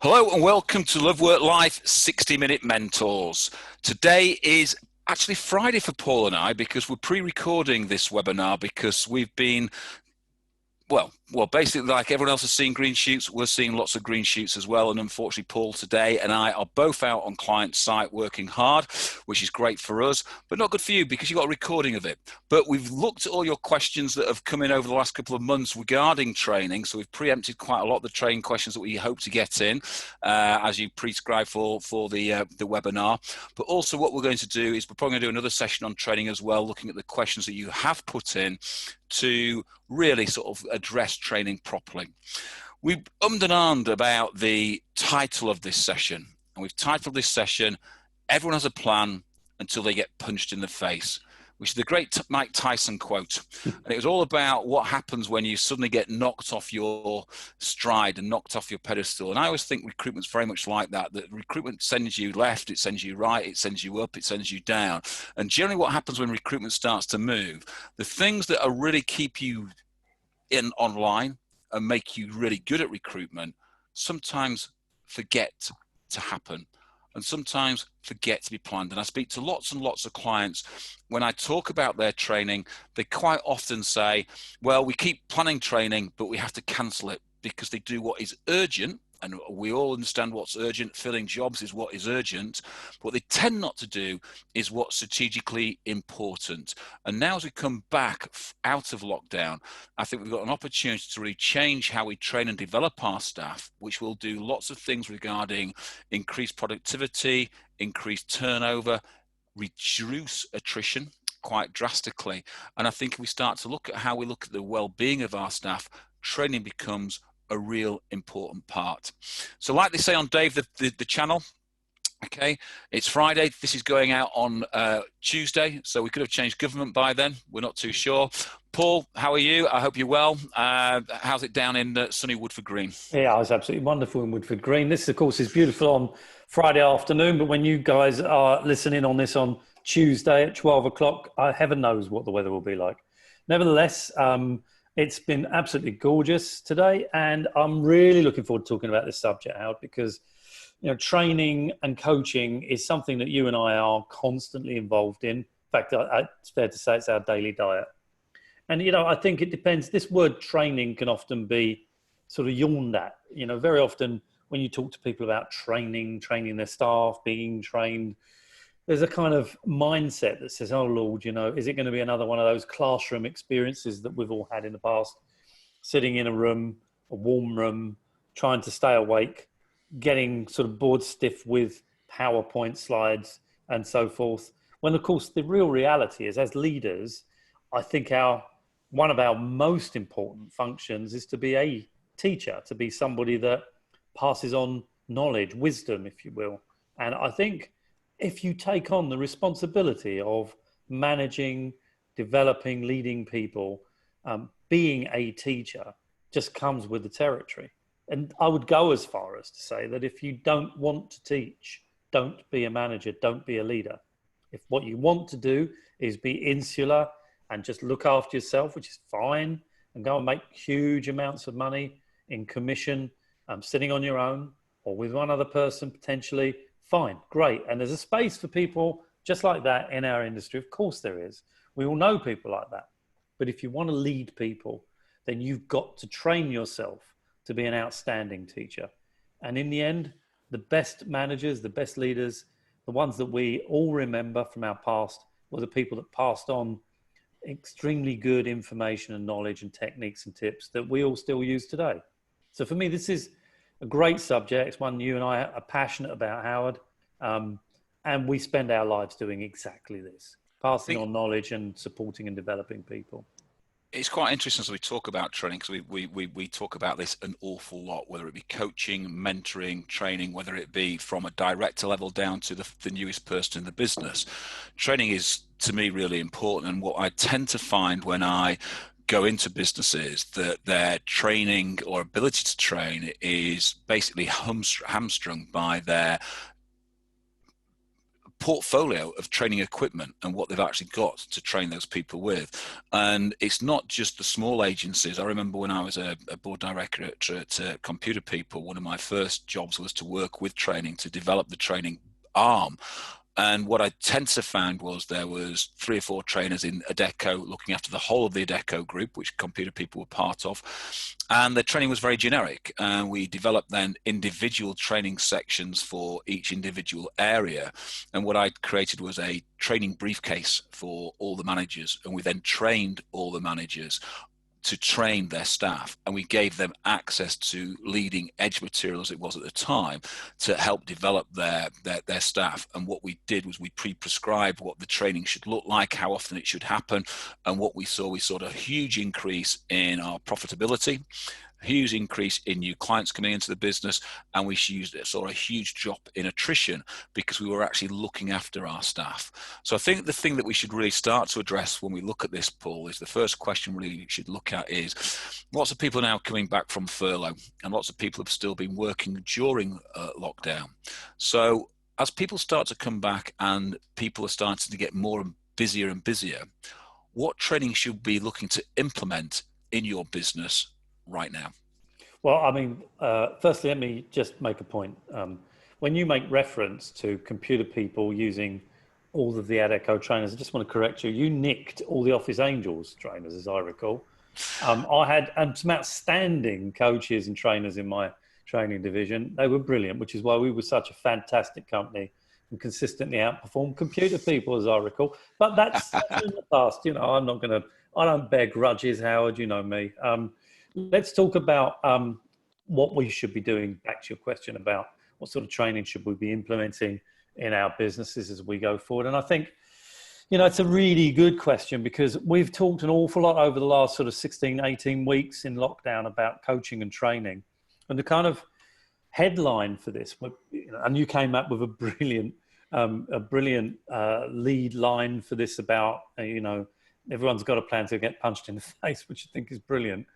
Hello and welcome to LoveWorkLife 60-Minute Mentors. Today is actually Friday for Paul and I because we're pre-recording this webinar because we've been, basically like everyone else is seeing green shoots, we're seeing lots of green shoots as well. And unfortunately, Paul today and I are both out on client site working hard, which is great for us, but not good for you because you've got a recording of it. But we've looked at all your questions that have come in over the last couple of months regarding training. So we've preempted quite a lot of the training questions that we hope to get in as you prescribe for the webinar. But also what we're going to do is we're probably going to do another session on training as well, looking at the questions that you have put in to really sort of address training properly. We've and ahed about the title of this session, and we've titled this session, Everyone Has a Plan Until They Get Punched in the Face, which is the great Mike Tyson quote. And it was all about what happens when you suddenly get knocked off your stride and knocked off your pedestal. And I always think recruitment's very much like that recruitment sends you left, it sends you right, it sends you up, it sends you down. And generally what happens when recruitment starts to move, the things that are really keep you in online and make you really good at recruitment sometimes forget to happen and sometimes forget to be planned. And I speak to lots and lots of clients. When I talk about their training, they quite often say, well, we keep planning training, but we have to cancel it because they do what is urgent. And we all understand what's urgent. Filling jobs is what is urgent. What they tend not to do is what's strategically important. And now as we come back out of lockdown, I think we've got an opportunity to really change how we train and develop our staff, which will do lots of things regarding increased productivity, increased turnover, reduce attrition quite drastically. And I think if we start to look at how we look at the well-being of our staff, training becomes a real important part. So like they say on Dave, the channel, okay, it's Friday. This is going out on Tuesday, so we could have changed government by then. We're not too sure. Paul, how are you? I hope you're well. How's it down in sunny Woodford Green? Yeah, it was absolutely wonderful in Woodford Green. This, of course, is beautiful on Friday afternoon, but when you guys are listening on this on Tuesday at 12 o'clock, heaven knows what the weather will be like. Nevertheless, it's been absolutely gorgeous today, and I'm really looking forward to talking about this subject, Howard, because training and coaching is something that you and I are constantly involved in. In fact, it's fair to say it's our daily diet. And, I think it depends. This word training can often be sort of yawned at. Very often when you talk to people about training their staff, being trained, there's a kind of mindset that says, oh, Lord, is it going to be another one of those classroom experiences that we've all had in the past? Sitting in a room, a warm room, trying to stay awake, getting sort of bored stiff with PowerPoint slides and so forth. When, of course, the real reality is, as leaders, I think one of our most important functions is to be a teacher, to be somebody that passes on knowledge, wisdom, if you will. And I think if you take on the responsibility of managing, developing, leading people, being a teacher just comes with the territory. And I would go as far as to say that if you don't want to teach, don't be a manager, don't be a leader. If what you want to do is be insular and just look after yourself, which is fine, and go and make huge amounts of money in commission, sitting on your own or with one other person potentially, fine, great. And there's a space for people just like that in our industry. Of course there is. We all know people like that. But if you want to lead people, then you've got to train yourself to be an outstanding teacher. And in the end, the best managers, the best leaders, the ones that we all remember from our past were the people that passed on extremely good information and knowledge and techniques and tips that we all still use today. So for me, this is a great subject. It's one you and I are passionate about, Howard. And we spend our lives doing exactly this, passing on knowledge and supporting and developing people. It's quite interesting as we talk about training, because we talk about this an awful lot, whether it be coaching, mentoring, training, whether it be from a director level down to the newest person in the business. Training is, to me, really important. And what I tend to find when I go into businesses, that their training or ability to train is basically hamstrung by their portfolio of training equipment and what they've actually got to train those people with. And it's not just the small agencies. I remember when I was a board director at Computer People, one of my first jobs was to work with training to develop the training arm. And what I tend to find was there was 3 or 4 trainers in Adecco looking after the whole of the Adecco group, which Computer People were part of. And the training was very generic. And we developed then individual training sections for each individual area. And what I created was a training briefcase for all the managers. And we then trained all the managers to train their staff, and we gave them access to leading edge material, as it was at the time, to help develop their staff. And what we did was we pre-prescribed what the training should look like, how often it should happen, and what we saw a huge increase in our profitability, a huge increase in new clients coming into the business, and we saw a huge drop in attrition because we were actually looking after our staff. So I think the thing that we should really start to address when we look at this, Paul, is the first question really you should look at is lots of people now coming back from furlough, and lots of people have still been working during lockdown. So as people start to come back and people are starting to get more and busier, what training should we be looking to implement in your business right now? Well, I mean, firstly, let me just make a point. When you make reference to Computer People using all of the Adecco trainers, I just want to correct you. You nicked all the Office Angels trainers, as I recall. I had some outstanding coaches and trainers in my training division. They were brilliant, which is why we were such a fantastic company and consistently outperformed Computer People, as I recall. But that's in the past. You know, I don't bear grudges, Howard. You know me. Let's talk about what we should be doing. Back to your question about what sort of training should we be implementing in our businesses as we go forward. And I think, you know, it's a really good question because we've talked an awful lot over the last sort of 16, 18 weeks in lockdown about coaching and training. And the kind of headline for this, and you came up with a brilliant lead line for this about, you know, everyone's got a plan to get punched in the face, which I think is brilliant.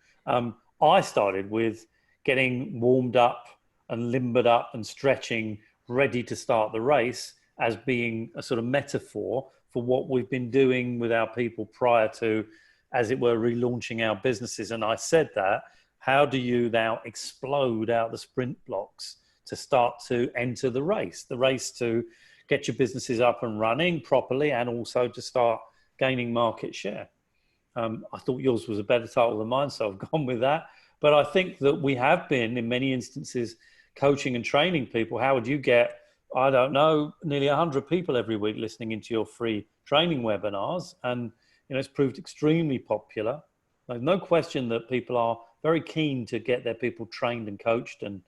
I started with getting warmed up and limbered up and stretching, ready to start the race, as being a sort of metaphor for what we've been doing with our people prior to, as it were, relaunching our businesses. And I said that, how do you now explode out the sprint blocks to start to enter the race to get your businesses up and running properly and also to start gaining market share? I thought yours was a better title than mine, so I've gone with that. But I think that we have been, in many instances, coaching and training people. How would you get, I don't know, nearly 100 people every week listening into your free training webinars? And, you know, it's proved extremely popular. There's no question that people are very keen to get their people trained and coached and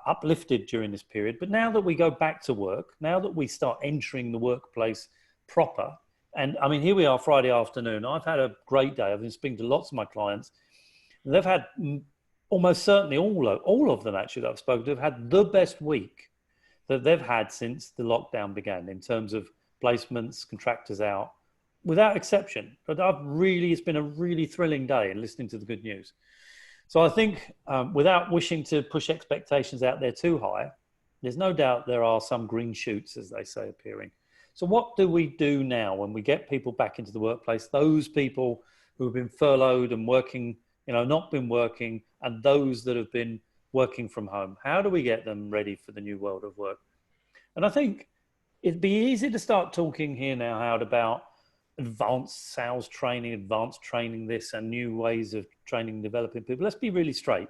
uplifted during this period. But now that we go back to work, now that we start entering the workplace proper, and I mean, here we are Friday afternoon. I've had a great day. I've been speaking to lots of my clients. They've had almost certainly all of them actually that I've spoken to have had the best week that they've had since the lockdown began in terms of placements, contractors out, without exception. But it's been a really thrilling day in listening to the good news. So I think without wishing to push expectations out there too high, there's no doubt there are some green shoots, as they say, appearing. So what do we do now when we get people back into the workplace, those people who have been furloughed and working, you know, not been working, and those that have been working from home? How do we get them ready for the new world of work? And I think it'd be easy to start talking here now, Howard, about advanced sales training, advanced training this, and new ways of training and developing people. Let's be really straight.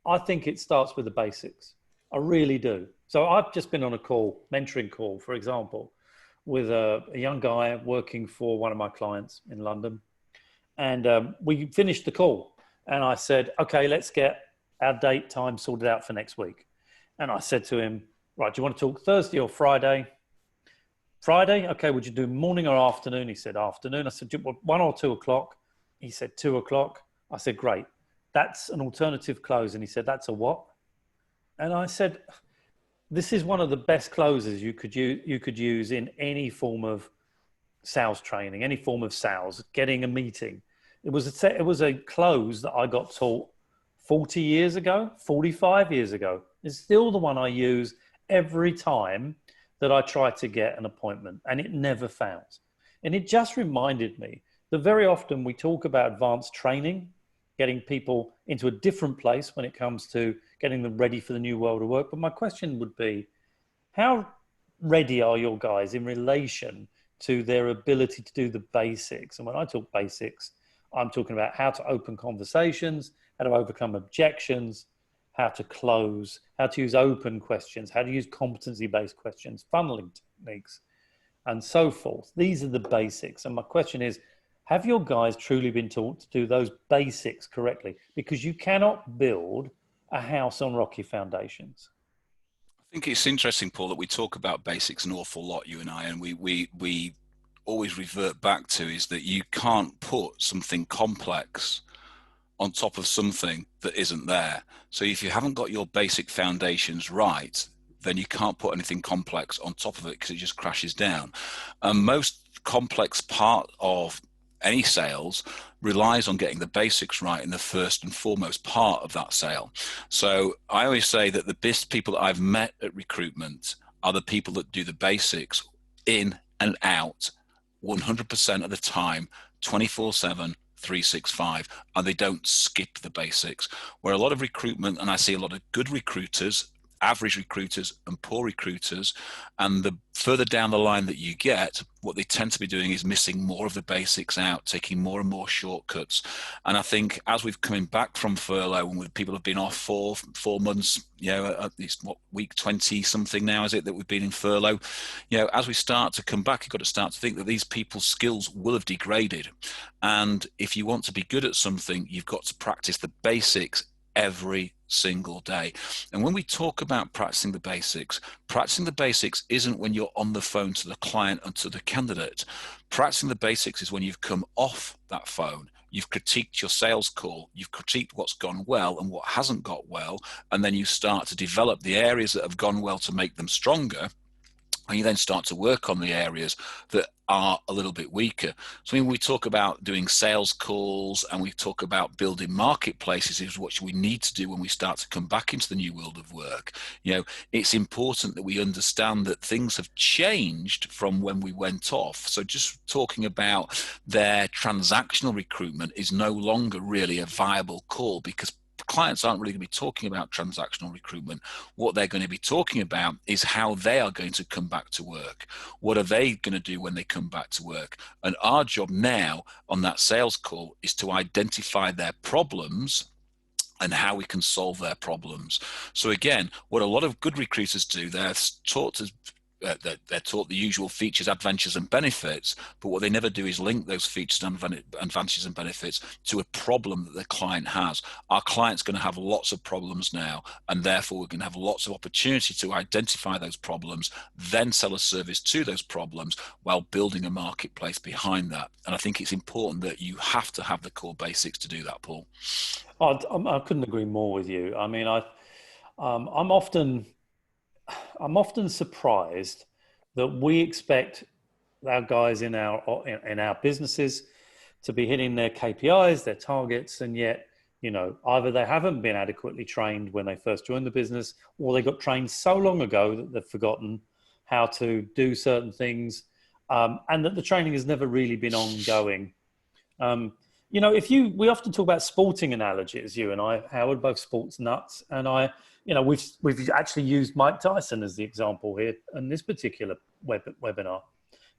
I think it starts with the basics. I really do. So I've just been on a mentoring call, for example, with a young guy working for one of my clients in London. And we finished the call. And I said, okay, let's get our date time sorted out for next week. And I said to him, right, do you want to talk Thursday or Friday? Friday? Okay, would you do morning or afternoon? He said, afternoon. I said, 1 or 2 o'clock? He said, 2 o'clock. I said, great. That's an alternative close. And he said, that's a what? And I said, this is one of the best closes you could use in any form of sales training, any form of sales, getting a meeting. It was a close that I got taught 40 years ago, 45 years ago. It's still the one I use every time that I try to get an appointment and it never fails. And it just reminded me that very often we talk about advanced training, getting people into a different place when it comes to getting them ready for the new world of work. But my question would be, how ready are your guys in relation to their ability to do the basics? And when I talk basics, I'm talking about how to open conversations, how to overcome objections, how to close, how to use open questions, how to use competency-based questions, funneling techniques, and so forth. These are the basics. And my question is, have your guys truly been taught to do those basics correctly? Because you cannot build a house on rocky foundations. I think it's interesting, Paul, that we talk about basics an awful lot, you and I, and we always revert back to is that you can't put something complex on top of something that isn't there. So if you haven't got your basic foundations right, then you can't put anything complex on top of it because it just crashes down. Most complex part of any sales relies on getting the basics right in the first and foremost part of that sale. So I always say that the best people that I've met at recruitment are the people that do the basics in and out 100% of the time, 24/7, 365, and they don't skip the basics. Where a lot of recruitment, and I see a lot of good recruiters, average recruiters and poor recruiters, and the further down the line that you get, what they tend to be doing is missing more of the basics out, taking more and more shortcuts. And I think as we've coming back from furlough and people have been off for 4 months, at least week 20 something now is it that we've been in furlough, as we start to come back, you've got to start to think that these people's skills will have degraded. And if you want to be good at something, you've got to practice the basics every single day. And when we talk about practicing the basics isn't when you're on the phone to the client and to the candidate. Practicing the basics is when you've come off that phone, you've critiqued your sales call, you've critiqued what's gone well and what hasn't got well, and then you start to develop the areas that have gone well to make them stronger. And you then start to work on the areas that are a little bit weaker. So when we talk about doing sales calls and we talk about building marketplaces, is what we need to do when we start to come back into the new world of work. It's important that we understand that things have changed from when we went off. So just talking about their transactional recruitment is no longer really a viable call, because clients aren't really going to be talking about transactional recruitment. What they're going to be talking about is how they are going to come back to work. What are they going to do when they come back to work? And our job now on that sales call is to identify their problems and how we can solve their problems. So again, what a lot of good recruiters do, they're taught the usual features, advantages and benefits, but what they never do is link those features and advantages and benefits to a problem that the client has. Our client's going to have lots of problems now, and therefore we're going to have lots of opportunity to identify those problems, then sell a service to those problems while building a marketplace behind that. And I think it's important that you have to have the core basics to do that, Paul. I couldn't agree more with you. I mean, I'm often surprised that we expect our guys in our businesses to be hitting their KPIs, their targets, and yet, either they haven't been adequately trained when they first joined the business, or they got trained so long ago that they've forgotten how to do certain things, and that the training has never really been ongoing. We often talk about sporting analogies, you and I, Howard, both sports nuts, and we've actually used Mike Tyson as the example here in this particular webinar.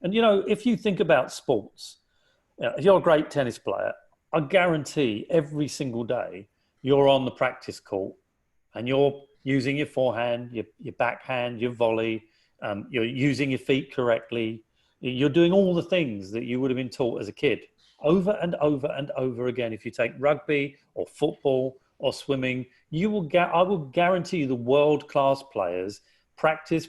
And, if you think about sports, if you're a great tennis player, I guarantee every single day you're on the practice court and you're using your forehand, your backhand, your volley, you're using your feet correctly. You're doing all the things that you would have been taught as a kid over and over and over again. If you take rugby or football or swimming, I will guarantee you the world-class players practice.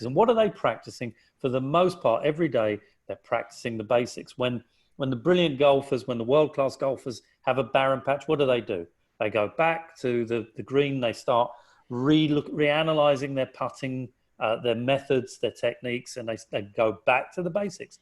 And what are they practicing? For the most part, every day, they're practicing the basics. When the brilliant golfers, when the world-class golfers have a barren patch, what do? They go back to the green, they start reanalyzing their putting, their methods, their techniques, and they go back to the basics.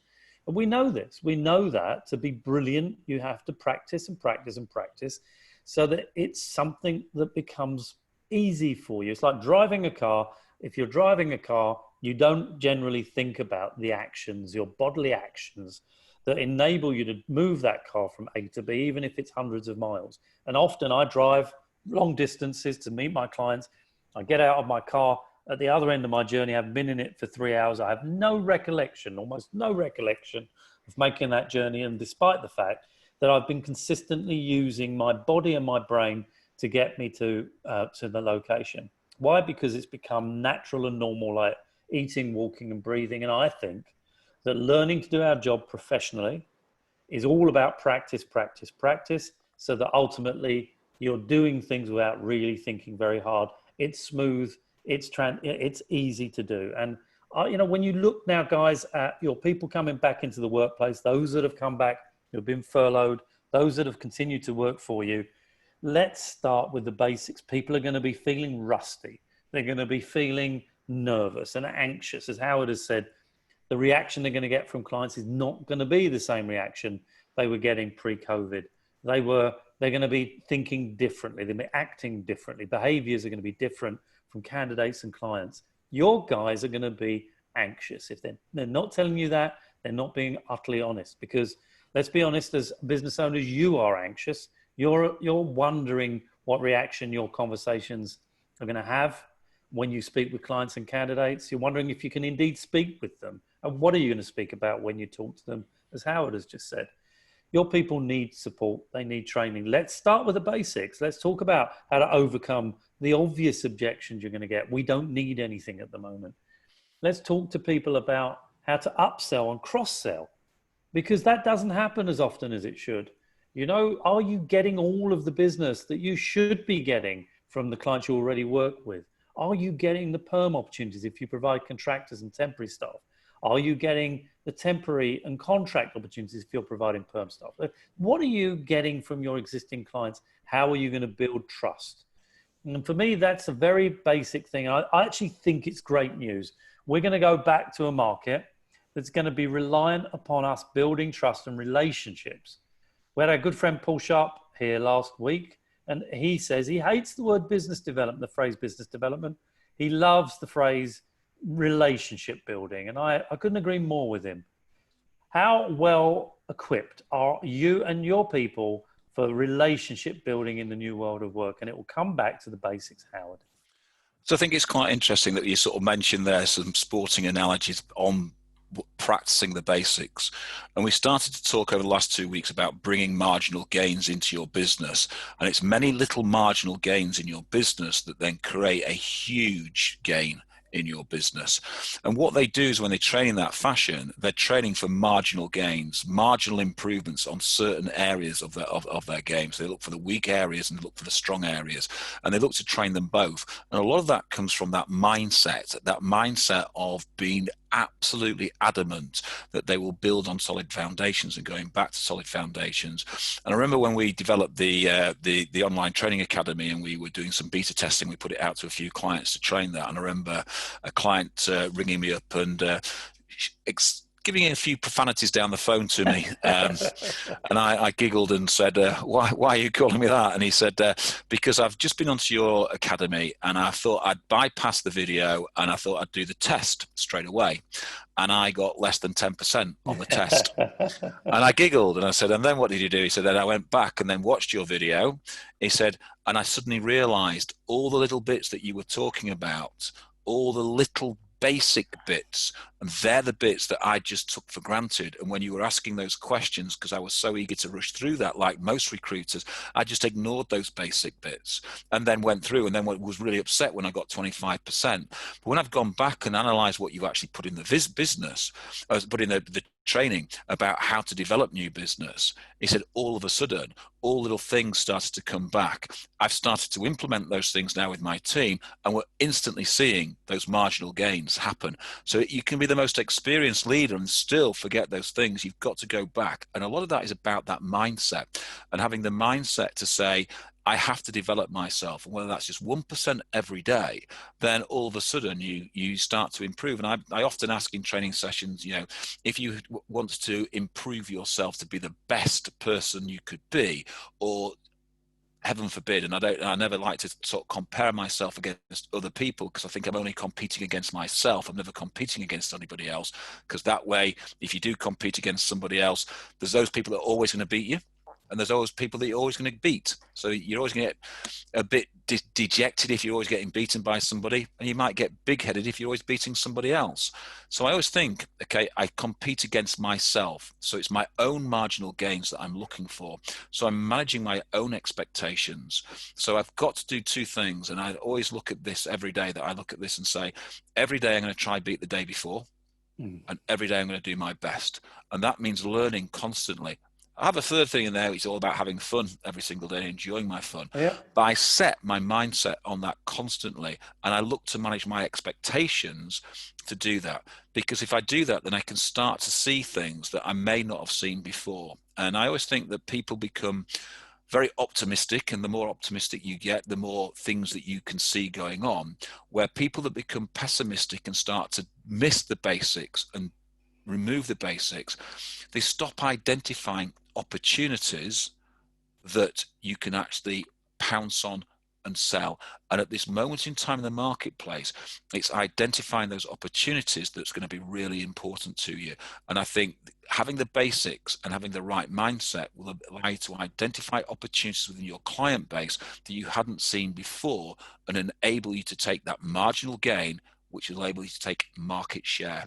And we know this. We know that to be brilliant, you have to practice and practice and practice, so that it's something that becomes easy for you. It's like driving a car if you're driving a car, you don't generally think about the actions, your bodily actions that enable you to move that car from A to B, even if it's hundreds of miles. And often I drive long distances to meet my clients. I get out of my car at the other end of my journey. I've been in it for 3 hours. I have no recollection, almost no recollection of making that journey. And despite the fact that I've been consistently using my body and my brain to get me to the location. Why? Because it's become natural and normal, like eating, walking, and breathing. And I think that learning to do our job professionally is all about practice, practice, practice, so that ultimately you're doing things without really thinking very hard. It's smooth, it's easy to do. And when you look now, guys, at your people coming back into the workplace, those that have come back, who've been furloughed, those that have continued to work for you, let's start with the basics. People are going to be feeling rusty. They're going to be feeling nervous and anxious. As Howard has said, the reaction they're going to get from clients is not going to be the same reaction they were getting pre-COVID. They're going to be thinking differently. They'll be acting differently. Behaviors are going to be different from candidates and clients. Your guys are going to be anxious. If they're not telling you that, they're not being utterly honest. Because let's be honest, as business owners, you are anxious. You're wondering what reaction your conversations are going to have when you speak with clients and candidates. You're wondering if you can indeed speak with them. And what are you going to speak about when you talk to them? As Howard has just said, your people need support. They need training. Let's start with the basics. Let's talk about how to overcome the obvious objections you're going to get. We don't need anything at the moment. Let's talk to people about how to upsell and cross-sell, because that doesn't happen as often as it should. Are you getting all of the business that you should be getting from the clients you already work with? Are you getting the perm opportunities if you provide contractors and temporary staff? Are you getting the temporary and contract opportunities if you're providing perm staff? What are you getting from your existing clients? How are you going to build trust? And for me, that's a very basic thing. I actually think it's great news. We're going to go back to a market that's going to be reliant upon us building trust and relationships. We had our good friend Paul Sharp here last week, and he says he hates the word business development, the phrase business development. He loves the phrase relationship building, and I couldn't agree more with him. How well equipped are you and your people for relationship building in the new world of work? And it will come back to the basics, Howard. So I think it's quite interesting that you sort of mentioned there some sporting analogies on practicing the basics. And we started to talk over the last 2 weeks about bringing marginal gains into your business. And it's many little marginal gains in your business that then create a huge gain in your business. And what they do is when they train in that fashion, they're training for marginal gains, marginal improvements on certain areas of their game. So they look for the weak areas and they look for the strong areas, and they look to train them both. And a lot of that comes from that mindset of being absolutely adamant that they will build on solid foundations and going back to solid foundations. And I remember when we developed the online training academy and we were doing some beta testing, we put it out to a few clients to train that. And I remember a client ringing me up and giving a few profanities down the phone to me. And I giggled and said, why are you calling me that? And he said, because I've just been onto your academy and I thought I'd bypass the video and I thought I'd do the test straight away. And I got less than 10% on the test. And I giggled and I said, and then what did you do? He said, then I went back and then watched your video. He said, and I suddenly realized all the little bits that you were talking about, all the little basic bits, and they're the bits that I just took for granted. And when you were asking those questions, because I was so eager to rush through that, like most recruiters, I just ignored those basic bits and then went through and then was really upset when I got 25%. But when I've gone back and analysed what you've actually put in the business, put in the training about how to develop new business, he said all of a sudden all little things started to come back. I've started to implement those things now with my team and we're instantly seeing those marginal gains happen. So you can be the most experienced leader and still forget those things. You've got to go back, and a lot of that is about that mindset and having the mindset to say, I have to develop myself, and whether that's just 1% every day, then all of a sudden you start to improve. And I often ask in training sessions, if you want to improve yourself to be the best person you could be, or heaven forbid, and I never like to sort of compare myself against other people, because I think I'm only competing against myself. I'm never competing against anybody else, because that way, if you do compete against somebody else, there's those people that are always going to beat you, and there's always people that you're always going to beat. So you're always going to get a bit dejected if you're always getting beaten by somebody, and you might get big-headed if you're always beating somebody else. So I always think, okay, I compete against myself. So it's my own marginal gains that I'm looking for. So I'm managing my own expectations. So I've got to do two things, and I always look at this every day, that I look at this and say, every day I'm going to try beat the day before, and every day I'm going to do my best. And that means learning constantly. I have a third thing in there, which is all about having fun every single day, enjoying my fun. Yeah. But I set my mindset on that constantly, and I look to manage my expectations to do that. Because if I do that, then I can start to see things that I may not have seen before. And I always think that people become very optimistic, and the more optimistic you get, the more things that you can see going on. Where people that become pessimistic and start to miss the basics and remove the basics, they stop identifying opportunities that you can actually pounce on and sell. And at this moment in time in the marketplace, it's identifying those opportunities that's going to be really important to you. And I think having the basics and having the right mindset will allow you to identify opportunities within your client base that you hadn't seen before, and enable you to take that marginal gain, which will enable you to take market share.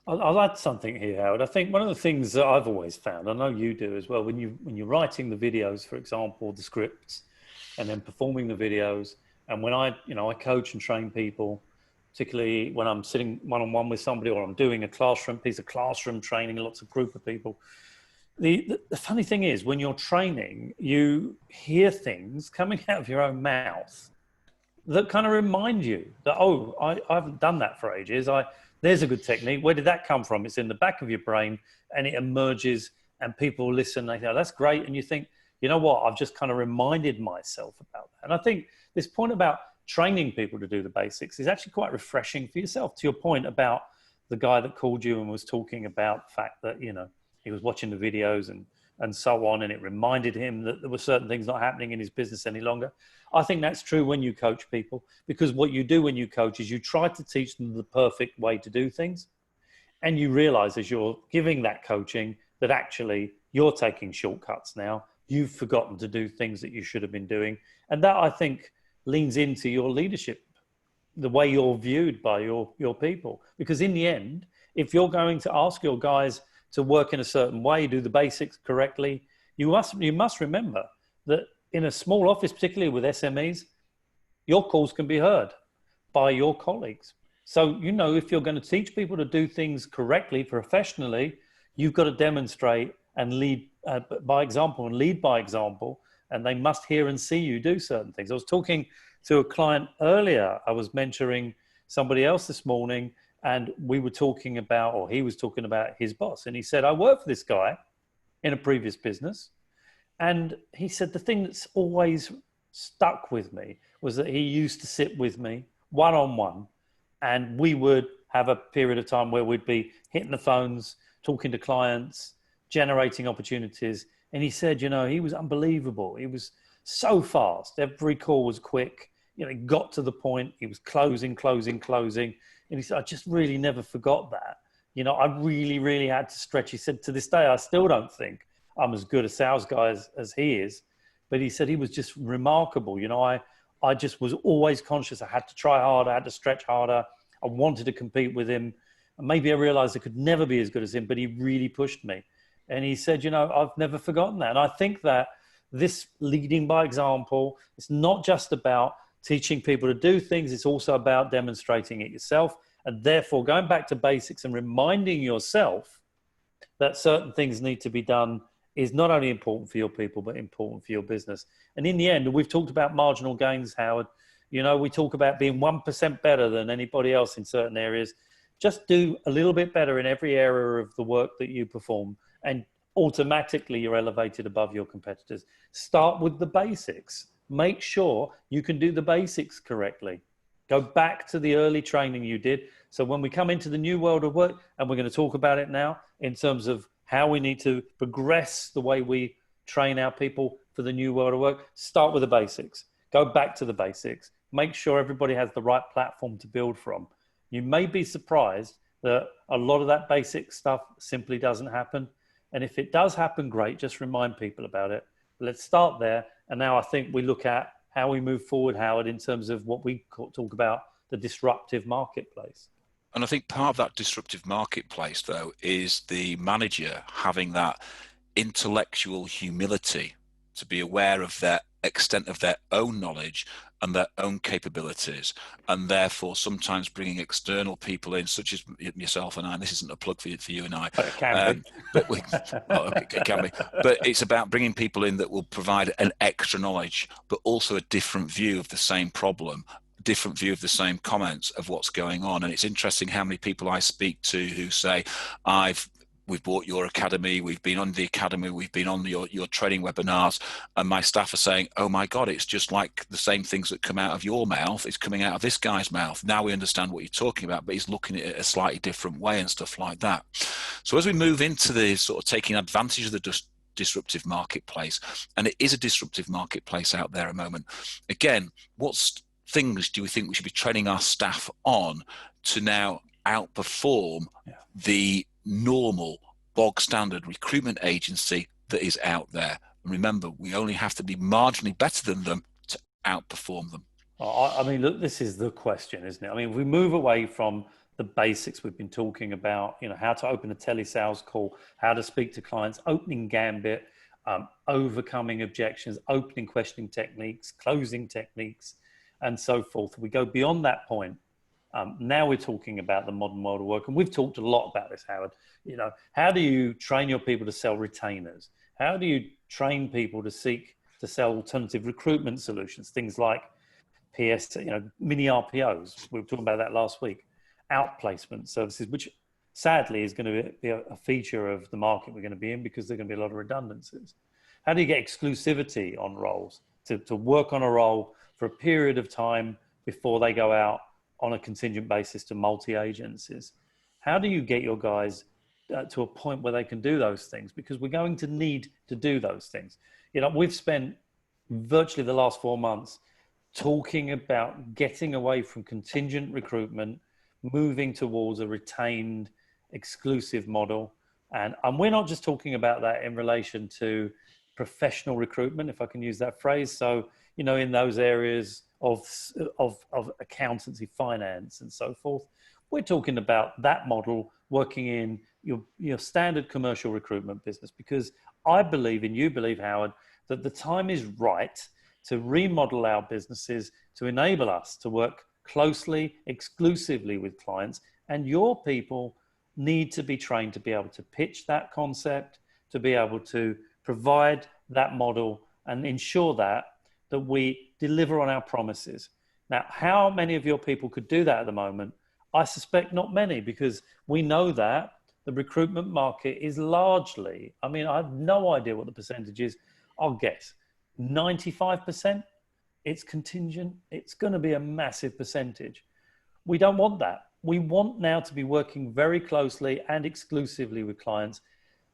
I'll add something here, Howard. I think one of the things that I've always found, I know you do as well, when you're writing the videos, for example, the scripts, and then performing the videos, and when I coach and train people, particularly when I'm sitting one-on-one with somebody, or I'm doing a piece of classroom training, lots of group of people. The funny thing is, when you're training, you hear things coming out of your own mouth that kind of remind you that, oh, I haven't done that for ages. There's a good technique. Where did that come from? It's in the back of your brain, and it emerges, and people listen. They go, that's great. And you think, you know what? I've just kind of reminded myself about that. And I think this point about training people to do the basics is actually quite refreshing for yourself. To your point about the guy that called you and was talking about the fact that, he was watching the videos and so on, and it reminded him that there were certain things not happening in his business any longer. I think that's true when you coach people, because what you do when you coach is you try to teach them the perfect way to do things. And you realize as you're giving that coaching that actually you're taking shortcuts now. You've forgotten to do things that you should have been doing. And that, I think, leans into your leadership, the way you're viewed by your people. Because in the end, if you're going to ask your guys to work in a certain way, do the basics correctly, you must remember that in a small office, particularly with SMEs, your calls can be heard by your colleagues. So, if you're going to teach people to do things correctly, professionally, you've got to demonstrate and lead by example, and they must hear and see you do certain things. I was talking to a client earlier. I was mentoring somebody else this morning, and we were talking about, or he was talking about his boss. And he said, I worked for this guy in a previous business. And he said, the thing that's always stuck with me was that he used to sit with me one-on-one, and we would have a period of time where we'd be hitting the phones, talking to clients, generating opportunities. And he said, he was unbelievable. He was so fast. Every call was quick. He got to the point. He was closing. And he said, I just really never forgot that. I really, really had to stretch. He said, to this day, I still don't think I'm as good a sales guy as he is. But he said he was just remarkable. I just was always conscious. I had to try harder. I had to stretch harder. I wanted to compete with him. And maybe I realized I could never be as good as him, but he really pushed me. And he said, I've never forgotten that. And I think that this leading by example, it's not just about teaching people to do things. It's also about demonstrating it yourself. And therefore, going back to basics and reminding yourself that certain things need to be done is not only important for your people, but important for your business. And in the end, we've talked about marginal gains, Howard. We talk about being 1% better than anybody else in certain areas. Just do a little bit better in every area of the work that you perform, and automatically you're elevated above your competitors. Start with the basics. Make sure you can do the basics correctly. Go back to the early training you did. So when we come into the new world of work, and we're going to talk about it now in terms of how we need to progress the way we train our people for the new world of work, start with the basics. Go back to the basics. Make sure everybody has the right platform to build from. You may be surprised that a lot of that basic stuff simply doesn't happen. And if it does happen, great, just remind people about it. Let's start there. And now I think we look at how we move forward, Howard, in terms of what we talk about, the disruptive marketplace. And I think part of that disruptive marketplace, though, is the manager having that intellectual humility to be aware of their extent of their own knowledge and their own capabilities, and therefore sometimes bringing external people in, such as yourself and I. And this isn't a plug for you and I, But it can be. but it can be. But it's about bringing people in that will provide an extra knowledge, but also a different view of the same problem, different view of the same comments of what's going on. And it's interesting how many people I speak to who say, we've bought your academy, we've been on the academy, we've been on your training webinars, and my staff are saying, oh my God, it's just like the same things that come out of your mouth, it's coming out of this guy's mouth. Now we understand what you're talking about, but he's looking at it a slightly different way and stuff like that. So as we move into the sort of taking advantage of the disruptive marketplace, and it is a disruptive marketplace out there at the moment, again, what things do we think we should be training our staff on to now outperform the normal bog standard recruitment agency that is out there? And remember, we only have to be marginally better than them to outperform them. I mean, look, this is the question, isn't it? I mean, if we move away from the basics we've been talking about, how to open a telesales call, how to speak to clients, opening gambit, overcoming objections, opening questioning techniques, closing techniques, and so forth. We go beyond that point. Now we're talking about the modern world of work, and we've talked a lot about this, Howard. How do you train your people to sell retainers? How do you train people to seek to sell alternative recruitment solutions? Things like PS, mini RPOs. We were talking about that last week. Outplacement services, which sadly is going to be a feature of the market we're going to be in, because there are going to be a lot of redundancies. How do you get exclusivity on roles to work on a role for a period of time before they go out on a contingent basis to multi-agencies? How do you get your guys to a point where they can do those things? Because we're going to need to do those things. We've spent virtually the last 4 months talking about getting away from contingent recruitment, moving towards a retained exclusive model. And we're not just talking about that in relation to professional recruitment, if I can use that phrase. So, in those areas of accountancy, finance, and so forth. We're talking about that model working in your standard commercial recruitment business, because I believe, and you believe, Howard, that the time is right to remodel our businesses to enable us to work closely, exclusively with clients. And your people need to be trained to be able to pitch that concept, to be able to provide that model, and ensure that we deliver on our promises. Now, how many of your people could do that at the moment? I suspect not many, because we know that the recruitment market is largely, I have no idea what the percentage is. I'll guess 95%. It's contingent. It's going to be a massive percentage. We don't want that. We want now to be working very closely and exclusively with clients.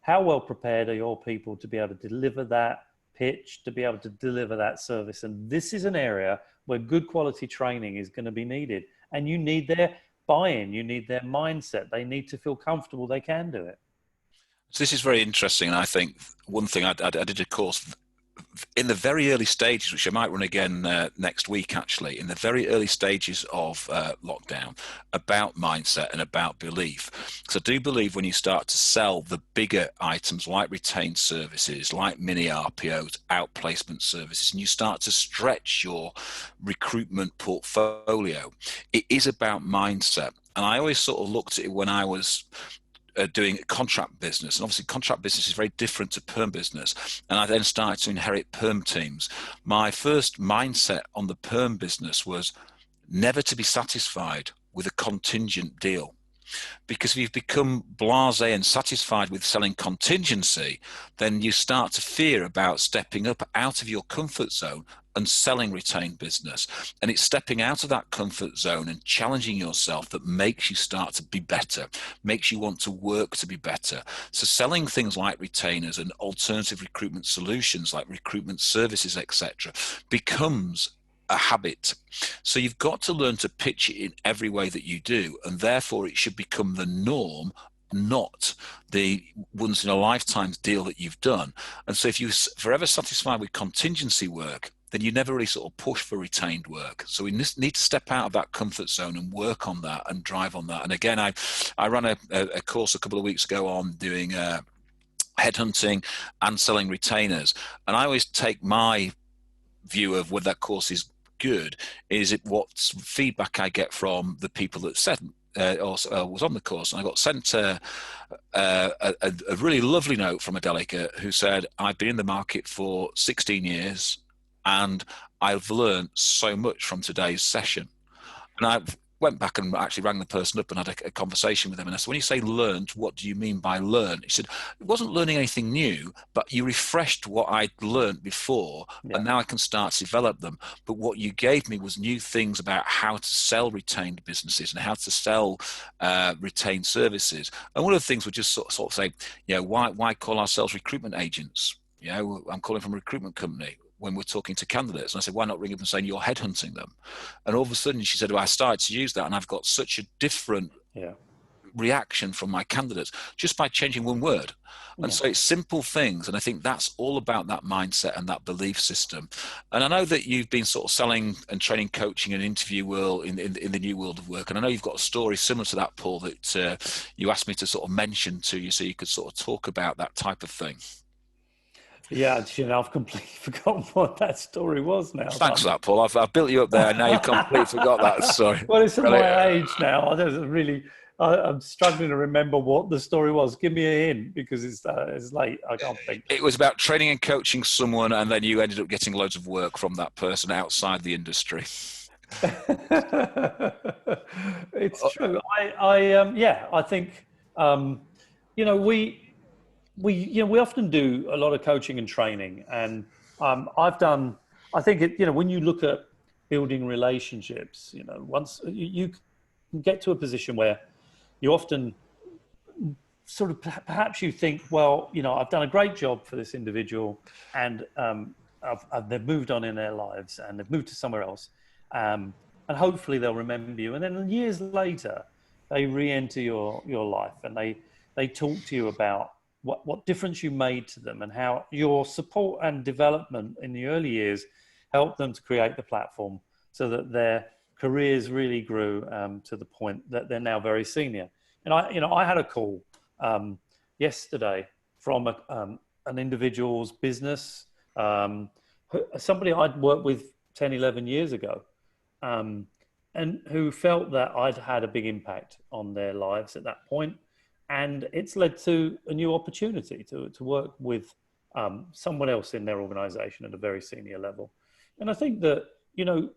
How well prepared are your people to be able to deliver that pitch, to be able to deliver that service? And this is an area where good quality training is going to be needed. And you need their buy-in, you need their mindset. They need to feel comfortable they can do it. So this is very interesting. And I think one thing I did a course in the very early stages, which I might run again next week, actually, in the very early stages of lockdown, about mindset and about belief. So I do believe when you start to sell the bigger items like retained services, like mini RPOs, outplacement services, and you start to stretch your recruitment portfolio, it is about mindset. And I always sort of looked at it when I was doing contract business, and obviously contract business is very different to perm business, and I then started to inherit perm teams. My first mindset on the perm business was never to be satisfied with a contingent deal, because if you've become blasé and satisfied with selling contingency, then you start to fear about stepping up out of your comfort zone and selling retained business. And it's stepping out of that comfort zone and challenging yourself that makes you start to be better, makes you want to work to be better. So selling things like retainers and alternative recruitment solutions like recruitment services, etc., becomes a habit. So you've got to learn to pitch it in every way that you do, and therefore it should become the norm, not the once in a lifetime deal that you've done. And so if you're forever satisfied with contingency work, then you never really sort of push for retained work. So we need to step out of that comfort zone and work on that and drive on that. And again, I ran a course a couple of weeks ago on doing headhunting and selling retainers. And I always take my view of whether that course is good is it what feedback I get from the people that said was on the course. And I got sent a really lovely note from a delegate who said, I've been in the market for 16 years and I've learned so much from today's session. And I went back and actually rang the person up and had a conversation with them. And I said, when you say learned, what do you mean by learn? He said, it wasn't learning anything new, but you refreshed what I'd learned before, and now I can start to develop them. But what you gave me was new things about how to sell retained businesses and how to sell retained services. And one of the things we just sort of say, why call ourselves recruitment agents? I'm calling from a recruitment company when we're talking to candidates. And I said, why not ring up and say you're headhunting them? And all of a sudden she said, well, I started to use that and I've got such a different reaction from my candidates just by changing one word. And so it's simple things. And I think that's all about that mindset and that belief system. And I know that you've been sort of selling and training, coaching and interview world in the new world of work. And I know you've got a story similar to that, Paul, that you asked me to sort of mention to you so you could sort of talk about that type of thing. Yeah, I've completely forgotten what that story was now. Thanks for that, Paul. I've built you up there, and now you've completely forgot that story. Well, it's at my age now. I'm struggling to remember what the story was. Give me a hint because it's late. I can't think. It was about training and coaching someone, and then you ended up getting loads of work from that person outside the industry. It's true. I think we often do a lot of coaching and training, and I think when you look at building relationships, once you can get to a position where you often sort of perhaps you think, well, I've done a great job for this individual, and they've moved on in their lives and they've moved to somewhere else, and hopefully they'll remember you. And then years later, they re-enter your life and they talk to you about what difference you made to them and how your support and development in the early years helped them to create the platform so that their careers really grew to the point that they're now very senior. And I had a call yesterday from an individual's business, somebody I'd worked with 10, 11 years ago, and who felt that I'd had a big impact on their lives at that point. And it's led to a new opportunity to work with someone else in their organization at a very senior level. And I think that,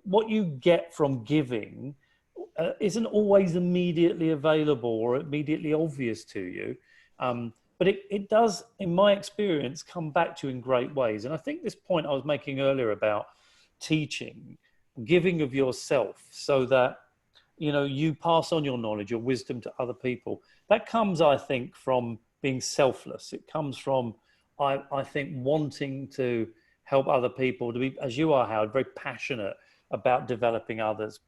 what you get from giving isn't always immediately available or immediately obvious to you. But it does, in my experience, come back to you in great ways. And I think this point I was making earlier about teaching, giving of yourself so that, you pass on your knowledge, your wisdom to other people. That comes, I think, from being selfless. It comes from, I think, wanting to help other people, to be, as you are, Howard, very passionate about developing others.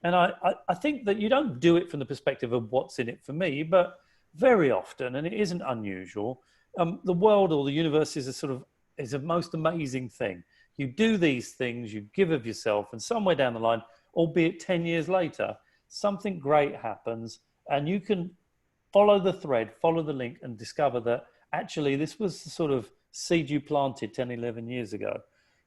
And I think that you don't do it from the perspective of what's in it for me, but very often, and it isn't unusual, the world or the universe is a most amazing thing. You do these things, you give of yourself, and somewhere down the line, albeit 10 years later, something great happens, and you can follow the thread, follow the link, and discover that actually this was the sort of seed you planted 10, 11 years ago.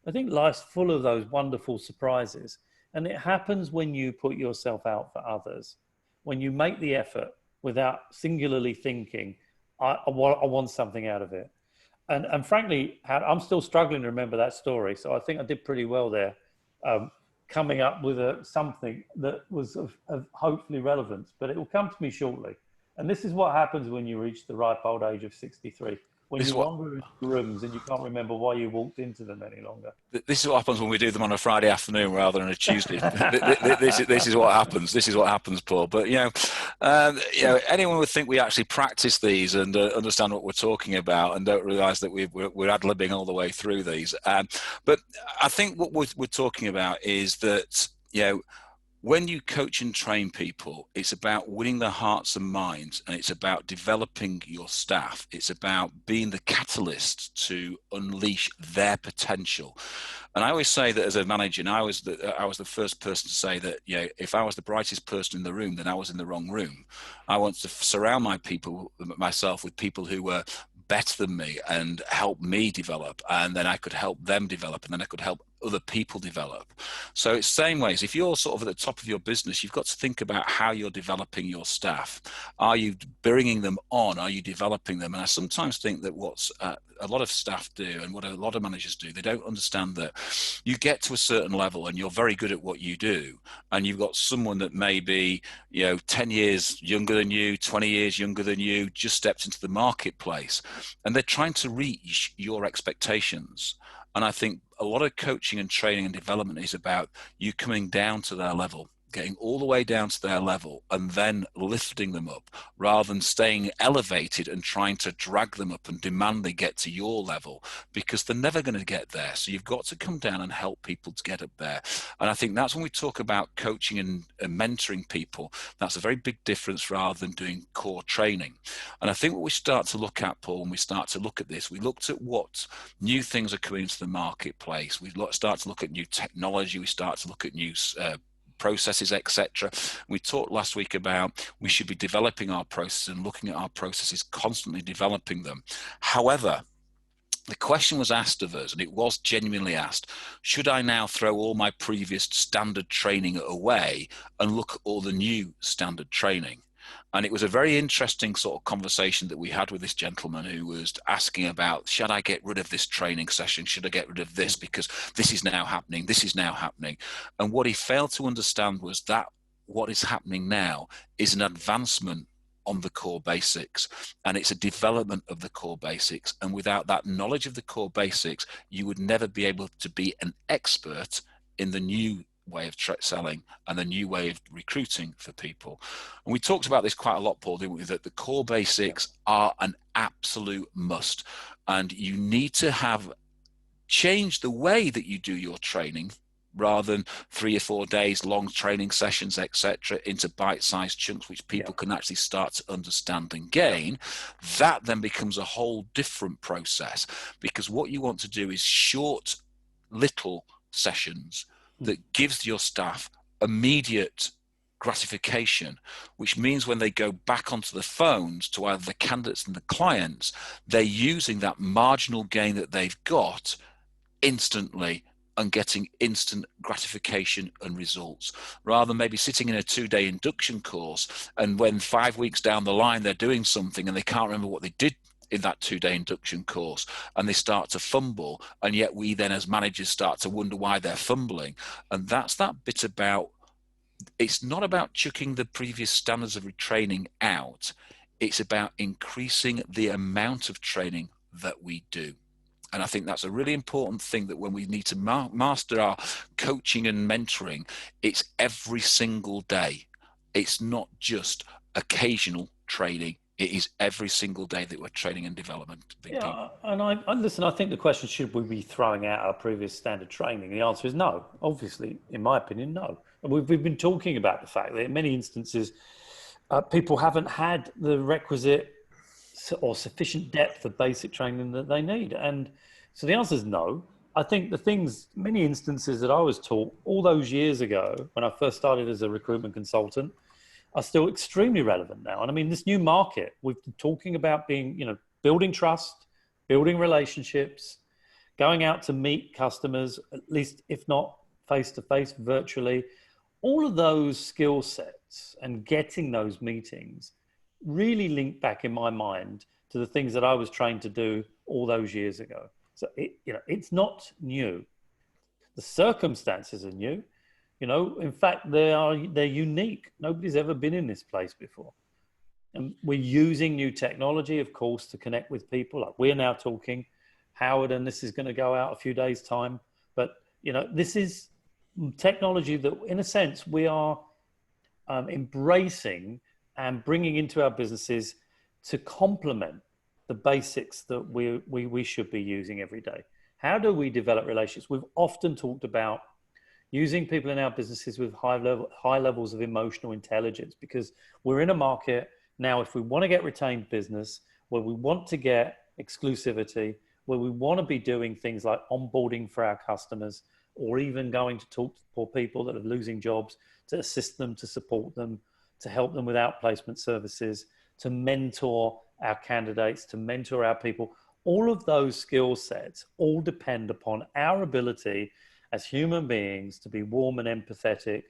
I think life's full of those wonderful surprises, and it happens when you put yourself out for others, when you make the effort without singularly thinking, I want something out of it. And frankly, I'm still struggling to remember that story, so I think I did pretty well there, coming up with something that was of hopefully relevance, but it will come to me shortly. And this is what happens when you reach the ripe old age of 63. when you wander into rooms and you can't remember why you walked into them any longer. This is what happens when we do them on a Friday afternoon rather than a Tuesday. This is what happens. This is what happens, Paul. But anyone would think we actually practice these and understand what we're talking about, and don't realise that we're ad-libbing all the way through these. But I think what we're talking about is that when you coach and train people, it's about winning their hearts and minds, and it's about developing your staff. It's about being the catalyst to unleash their potential. And I always say that as a manager, and I was the first person to say that, if I was the brightest person in the room, then I was in the wrong room. I want to surround myself with people who were better than me and help me develop, and then I could help them develop, and then I could help other people develop. So it's the same ways. If you're sort of at the top of your business, you've got to think about how you're developing your staff. Are you bringing them on? Are you developing them? And I sometimes think that what a lot of staff do, and what a lot of managers do, they don't understand that you get to a certain level and you're very good at what you do, and you've got someone that may be 10 years younger than you, 20 years younger than you, just stepped into the marketplace, and they're trying to reach your expectations. And I think a lot of coaching and training and development is about you coming down to their level, getting all the way down to their level, and then lifting them up, rather than staying elevated and trying to drag them up and demand they get to your level, because they're never going to get there. So you've got to come down and help people to get up there. And I think that's when we talk about coaching and mentoring people, that's a very big difference rather than doing core training. And I think what we start to look at, Paul, when we start to look at this, we looked at what new things are coming into the marketplace. We start to look at new technology. We start to look at new processes, etc. We talked last week about we should be developing our processes and looking at our processes, constantly developing them. However, the question was asked of us, and it was genuinely asked, should I now throw all my previous standard training away and look at all the new standard training? And it was a very interesting sort of conversation that we had with this gentleman who was asking about, should I get rid of this training session? Should I get rid of this because this is now happening? This is now happening. And what he failed to understand was that what is happening now is an advancement on the core basics, and it's a development of the core basics. And without that knowledge of the core basics, you would never be able to be an expert in the new way of selling and the new way of recruiting for people. And we talked about this quite a lot, Paul, didn't we? That the core basics are an absolute must, and you need to have changed the way that you do your training, rather than 3 or 4 days long training sessions, etc., into bite-sized chunks which people can actually start to understand and gain. That then becomes a whole different process, because what you want to do is short little sessions that gives your staff immediate gratification, which means when they go back onto the phones to either the candidates and the clients, they're using that marginal gain that they've got instantly and getting instant gratification and results, rather than maybe sitting in a 2-day induction course, and when 5 weeks down the line they're doing something and they can't remember what they did in that 2-day induction course, and they start to fumble, and yet we then as managers start to wonder why they're fumbling. And that's that bit about, it's not about chucking the previous standards of retraining out, it's about increasing the amount of training that we do. And I think that's a really important thing, that when we need to master our coaching and mentoring, it's every single day. It's not just occasional training. It is every single day that we're training and development. And I listen, I think the question, should we be throwing out our previous standard training? The answer is no. Obviously, in my opinion, no. And we've been talking about the fact that in many instances, people haven't had the requisite or sufficient depth of basic training that they need. And so the answer is no. I think the things, many instances that I was taught all those years ago when I first started as a recruitment consultant, are still extremely relevant now. And I mean, this new market, we've been talking about being, building trust, building relationships, going out to meet customers, at least if not face-to-face, virtually. All of those skill sets and getting those meetings really link back in my mind to the things that I was trained to do all those years ago. So it's not new. The circumstances are new. In fact, they're unique. Nobody's ever been in this place before. And we're using new technology, of course, to connect with people. Like we're now talking, Howard, and this is going to go out a few days' time. But, this is technology that, in a sense, we are embracing and bringing into our businesses to complement the basics that we should be using every day. How do we develop relationships? We've often talked about using people in our businesses with high levels of emotional intelligence, because we're in a market now, if we want to get retained business, where we want to get exclusivity, where we want to be doing things like onboarding for our customers, or even going to talk to poor people that are losing jobs, to assist them, to support them, to help them with outplacement services, to mentor our candidates, to mentor our people. All of those skill sets all depend upon our ability as human beings to be warm and empathetic,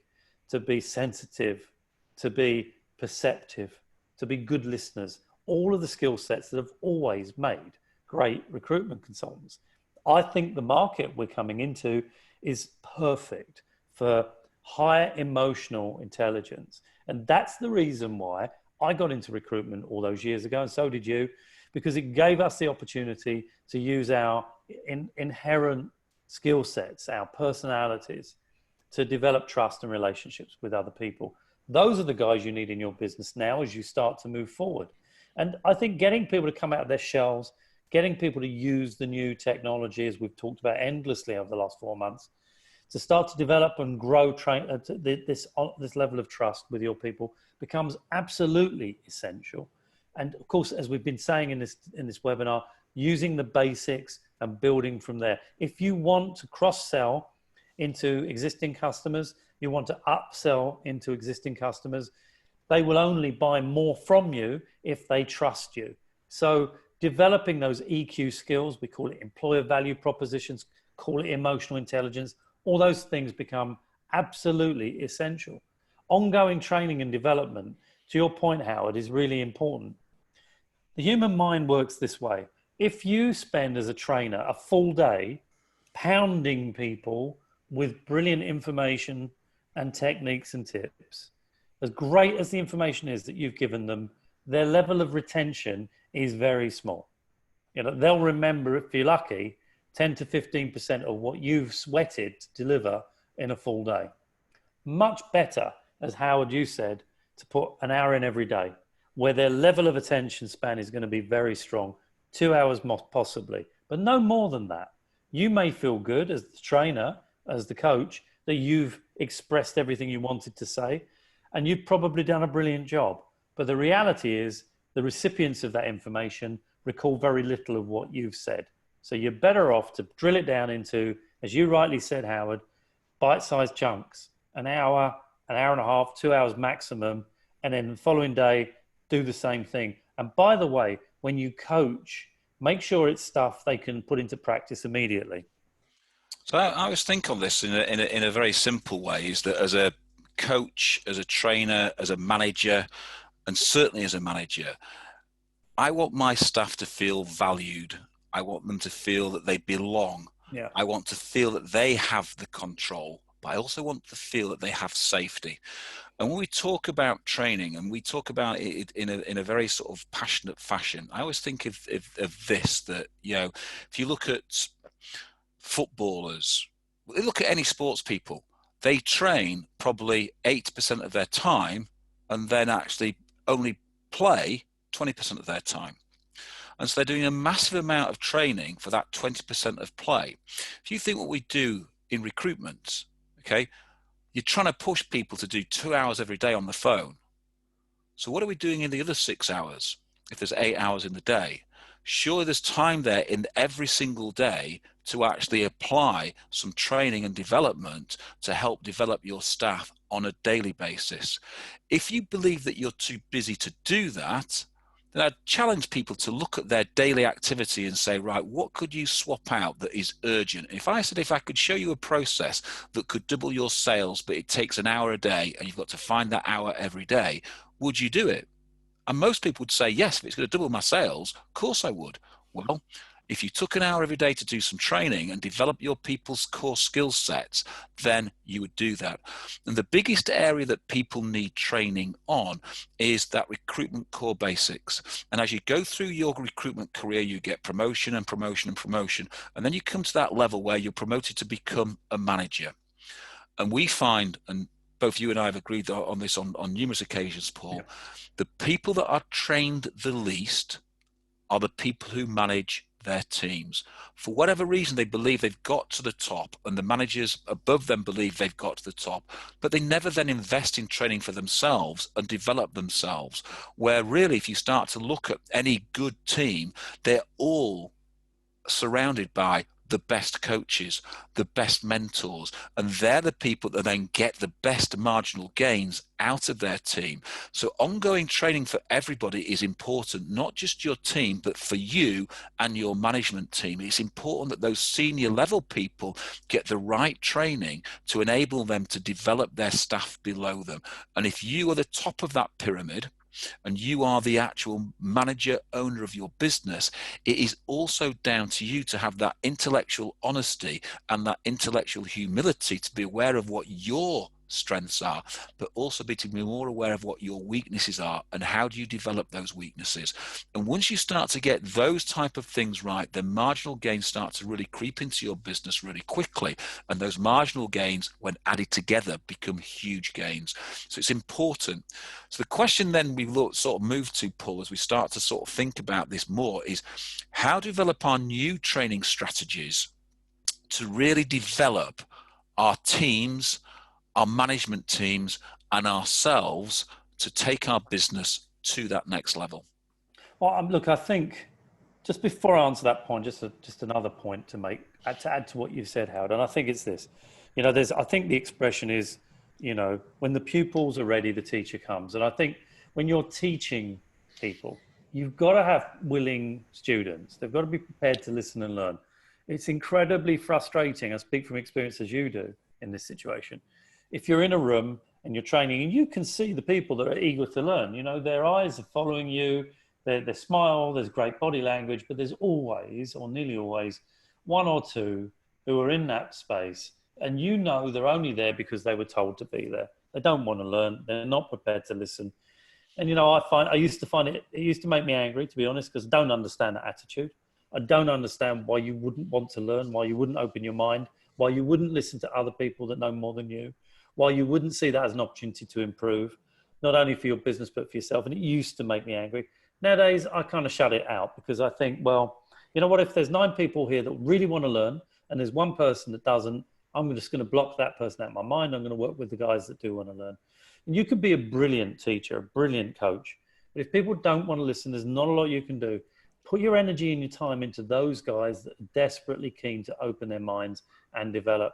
to be sensitive, to be perceptive, to be good listeners. All of the skill sets that have always made great recruitment consultants. I think the market we're coming into is perfect for higher emotional intelligence. And that's the reason why I got into recruitment all those years ago, and so did you, because it gave us the opportunity to use our inherent skill sets, our personalities, to develop trust and relationships with other people. Those are the guys you need in your business now as you start to move forward. And I think getting people to come out of their shells, getting people to use the new technology, as we've talked about endlessly over the last 4 months, to start to develop and grow this level of trust with your people becomes absolutely essential. And of course, as we've been saying in this webinar, using the basics and building from there. If you want to cross-sell into existing customers, you want to upsell into existing customers, they will only buy more from you if they trust you. So developing those EQ skills, we call it employer value propositions, call it emotional intelligence, all those things become absolutely essential. Ongoing training and development, to your point, Howard, is really important. The human mind works this way. If you spend as a trainer a full day pounding people with brilliant information and techniques and tips, as great as the information is that you've given them, their level of retention is very small. They'll remember, if you're lucky, 10 to 15% of what you've sweated to deliver in a full day. Much better, as Howard, you said, to put an hour in every day, where their level of attention span is going to be very strong, 2 hours possibly, but no more than that. You may feel good as the trainer, as the coach, that you've expressed everything you wanted to say, and you've probably done a brilliant job. But the reality is the recipients of that information recall very little of what you've said. So you're better off to drill it down into, as you rightly said, Howard, bite-sized chunks, an hour and a half, 2 hours maximum, and then the following day, do the same thing. And by the way, when you coach, make sure it's stuff they can put into practice immediately. So I always think on this in a very simple way, is that as a coach, as a trainer, as a manager, and certainly as a manager, I want my staff to feel valued. I want them to feel that they belong. Yeah. I want to feel that they have the control, but I also want to feel that they have safety. And when we talk about training and we talk about it in a very sort of passionate fashion, I always think of this, that, if you look at footballers, look at any sports people, they train probably 80% of their time and then actually only play 20% of their time. And so they're doing a massive amount of training for that 20% of play. If you think what we do in recruitment, okay, you're trying to push people to do 2 hours every day on the phone. So what are we doing in the other 6 hours? If there's 8 hours in the day, surely there's time there in every single day to actually apply some training and development to help develop your staff on a daily basis. If you believe that you're too busy to do that, then I'd challenge people to look at their daily activity and say, right, what could you swap out that is urgent? If I could show you a process that could double your sales, but it takes an hour a day and you've got to find that hour every day, would you do it? And most people would say, yes, if it's going to double my sales, of course I would. Well, If you took an hour every day to do some training and develop your people's core skill sets, then you would do that. And the biggest area that people need training on is that recruitment core basics. And as you go through your recruitment career, you get promotion and promotion and promotion. And then you come to that level where you're promoted to become a manager. And we find, and both you and I have agreed on this on numerous occasions, Paul, Yeah. the people that are trained the least are the people who manage their teams. For whatever reason, they believe they've got to the top, and the managers above them believe they've got to the top, but they never then invest in training for themselves and develop themselves. Where really, if you start to look at any good team, they're all surrounded by the best coaches, the best mentors, and they're the people that then get the best marginal gains out of their team. So ongoing training for everybody is important, not just your team, but for you and your management team. It's important that those senior level people get the right training to enable them to develop their staff below them. And if you are the top of that pyramid, and you are the actual manager, owner of your business, it is also down to you to have that intellectual honesty and that intellectual humility to be aware of what your strengths are, but also to be more aware of what your weaknesses are and how do you develop those weaknesses. And once you start to get those type of things right, then marginal gains start to really creep into your business really quickly. And those marginal gains, when added together, become huge gains. So it's important. So the question then we sort of move to, Paul, as we start to sort of think about this more, is how to develop our new training strategies to really develop our teams, our management teams, and ourselves to take our business to that next level. Well, look, I think just before I answer that point, just another point to make, to add to what you've said, Howard, and I think it's this. I think the expression is, when the pupils are ready, the teacher comes. And I think when you're teaching people, you've got to have willing students. They've got to be prepared to listen and learn. It's incredibly frustrating. I speak from experience as you do in this situation. If you're in a room and you're training and you can see the people that are eager to learn, their eyes are following you, they smile, there's great body language, but there's always, or nearly always, one or two who are in that space, and they're only there because they were told to be there. They don't want to learn. They're not prepared to listen. And, I used to find it used to make me angry, to be honest, because I don't understand that attitude. I don't understand why you wouldn't want to learn, why you wouldn't open your mind, why you wouldn't listen to other people that know more than you, why you wouldn't see that as an opportunity to improve, not only for your business, but for yourself. And it used to make me angry. Nowadays, I kind of shut it out because I think, well, you know what, if there's 9 people here that really want to learn and there's one person that doesn't, I'm just going to block that person out of my mind. I'm going to work with the guys that do want to learn. And you could be a brilliant teacher, a brilliant coach. But if people don't want to listen, there's not a lot you can do. Put your energy and your time into those guys that are desperately keen to open their minds and develop.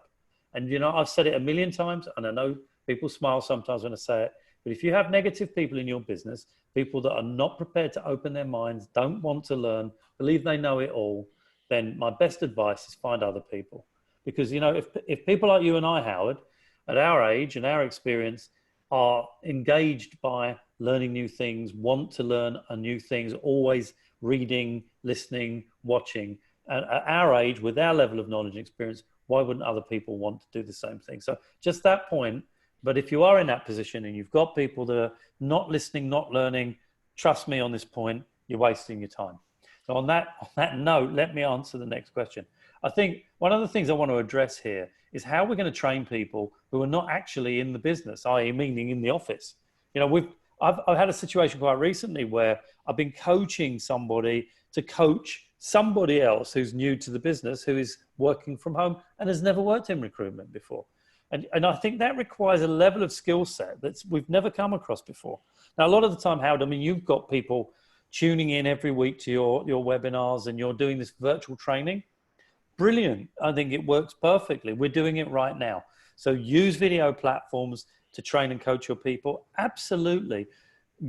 And, I've said it a million times, and I know people smile sometimes when I say it, but if you have negative people in your business, people that are not prepared to open their minds, don't want to learn, believe they know it all, then my best advice is find other people. Because, if people like you and I, Howard, at our age and our experience, are engaged by learning new things, want to learn new things, always reading, listening, watching, and at our age, with our level of knowledge and experience, why wouldn't other people want to do the same thing? So just that point. But if you are in that position and you've got people that are not listening, not learning, trust me on this point, you're wasting your time. So on that note, let me answer the next question. I think one of the things I want to address here is how we're going to train people who are not actually in the business, i.e. meaning in the office. I've had a situation quite recently where I've been coaching somebody to coach somebody else who's new to the business, who is working from home and has never worked in recruitment before. And I think that requires a level of skill set that we've never come across before. Now, a lot of the time, Howard, you've got people tuning in every week to your webinars and you're doing this virtual training. Brilliant. I think it works perfectly. We're doing it right now. So use video platforms to train and coach your people. Absolutely.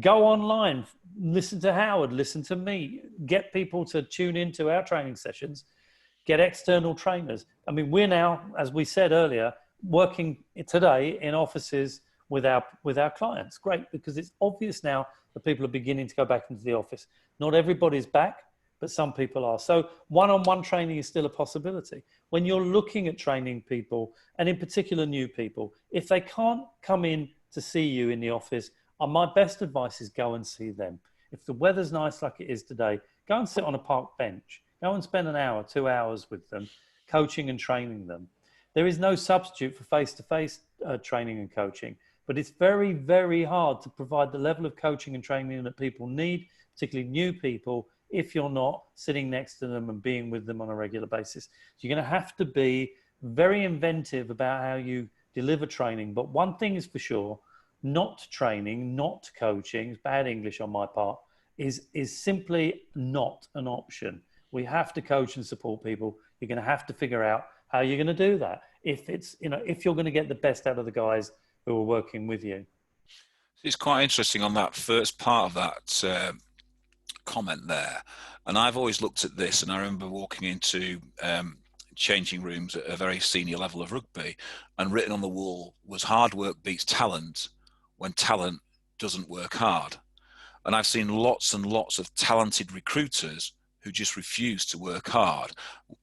Go online, listen to Howard, listen to me, get people to tune into our training sessions, get external trainers. We're now, as we said earlier, working today in offices with our clients. Great, because it's obvious now that people are beginning to go back into the office. Not everybody's back, but some people are. So one-on-one training is still a possibility. When you're looking at training people, and in particular new people, if they can't come in to see you in the office, my best advice is go and see them. If the weather's nice like it is today, go and sit on a park bench. Go and spend an hour, 2 hours with them, coaching and training them. There is no substitute for face-to-face training and coaching, but it's very, very hard to provide the level of coaching and training that people need, particularly new people, if you're not sitting next to them and being with them on a regular basis. So you're going to have to be very inventive about how you deliver training. But one thing is for sure, not training, not coaching, bad English on my part, is simply not an option. We have to coach and support people. You're going to have to figure out how you're going to do that. If you're going to get the best out of the guys who are working with you. It's quite interesting on that first part of that comment there. And I've always looked at this, and I remember walking into changing rooms at a very senior level of rugby, and written on the wall was hard work beats talent when talent doesn't work hard. And I've seen lots and lots of talented recruiters who just refuse to work hard,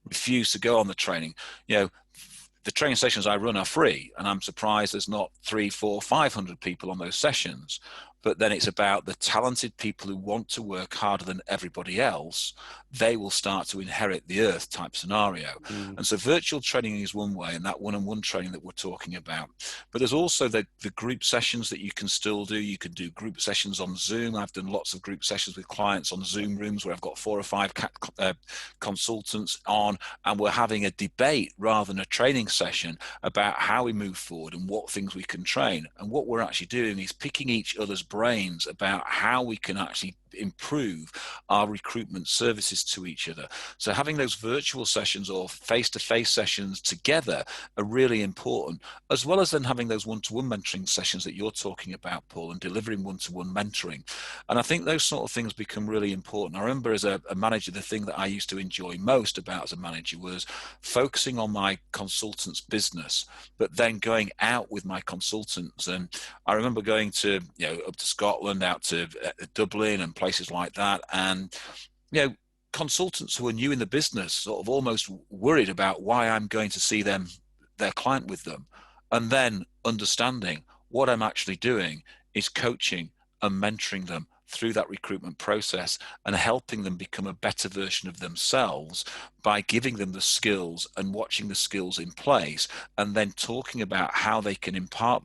refuse to go on the training. The training sessions I run are free, and I'm surprised there's not 300, 400, 500 people on those sessions. But then it's about the talented people who want to work harder than everybody else. They will start to inherit the earth type scenario. And so virtual training is one way, and that one-on-one training that we're talking about. But there's also the group sessions that you can still do. You can do group sessions on Zoom. I've done lots of group sessions with clients on Zoom rooms where I've got 4 or 5 consultants on, and we're having a debate rather than a training session about how we move forward and what things we can train. And what we're actually doing is picking each other's brains about how we can actually improve our recruitment services to each other. So having those virtual sessions or face-to-face sessions together are really important, as well as then having those one-to-one mentoring sessions that you're talking about, Paul, and delivering one-to-one mentoring. And I think those sort of things become really important. I remember as a manager, the thing that I used to enjoy most about as a manager was focusing on my consultants' business, but then going out with my consultants. And I remember going to, up to Scotland, out to Dublin and places like that, and consultants who are new in the business sort of almost worried about why I'm going to see their client with them, and then understanding what I'm actually doing is coaching and mentoring them through that recruitment process and helping them become a better version of themselves by giving them the skills and watching the skills in place, and then talking about how they can impart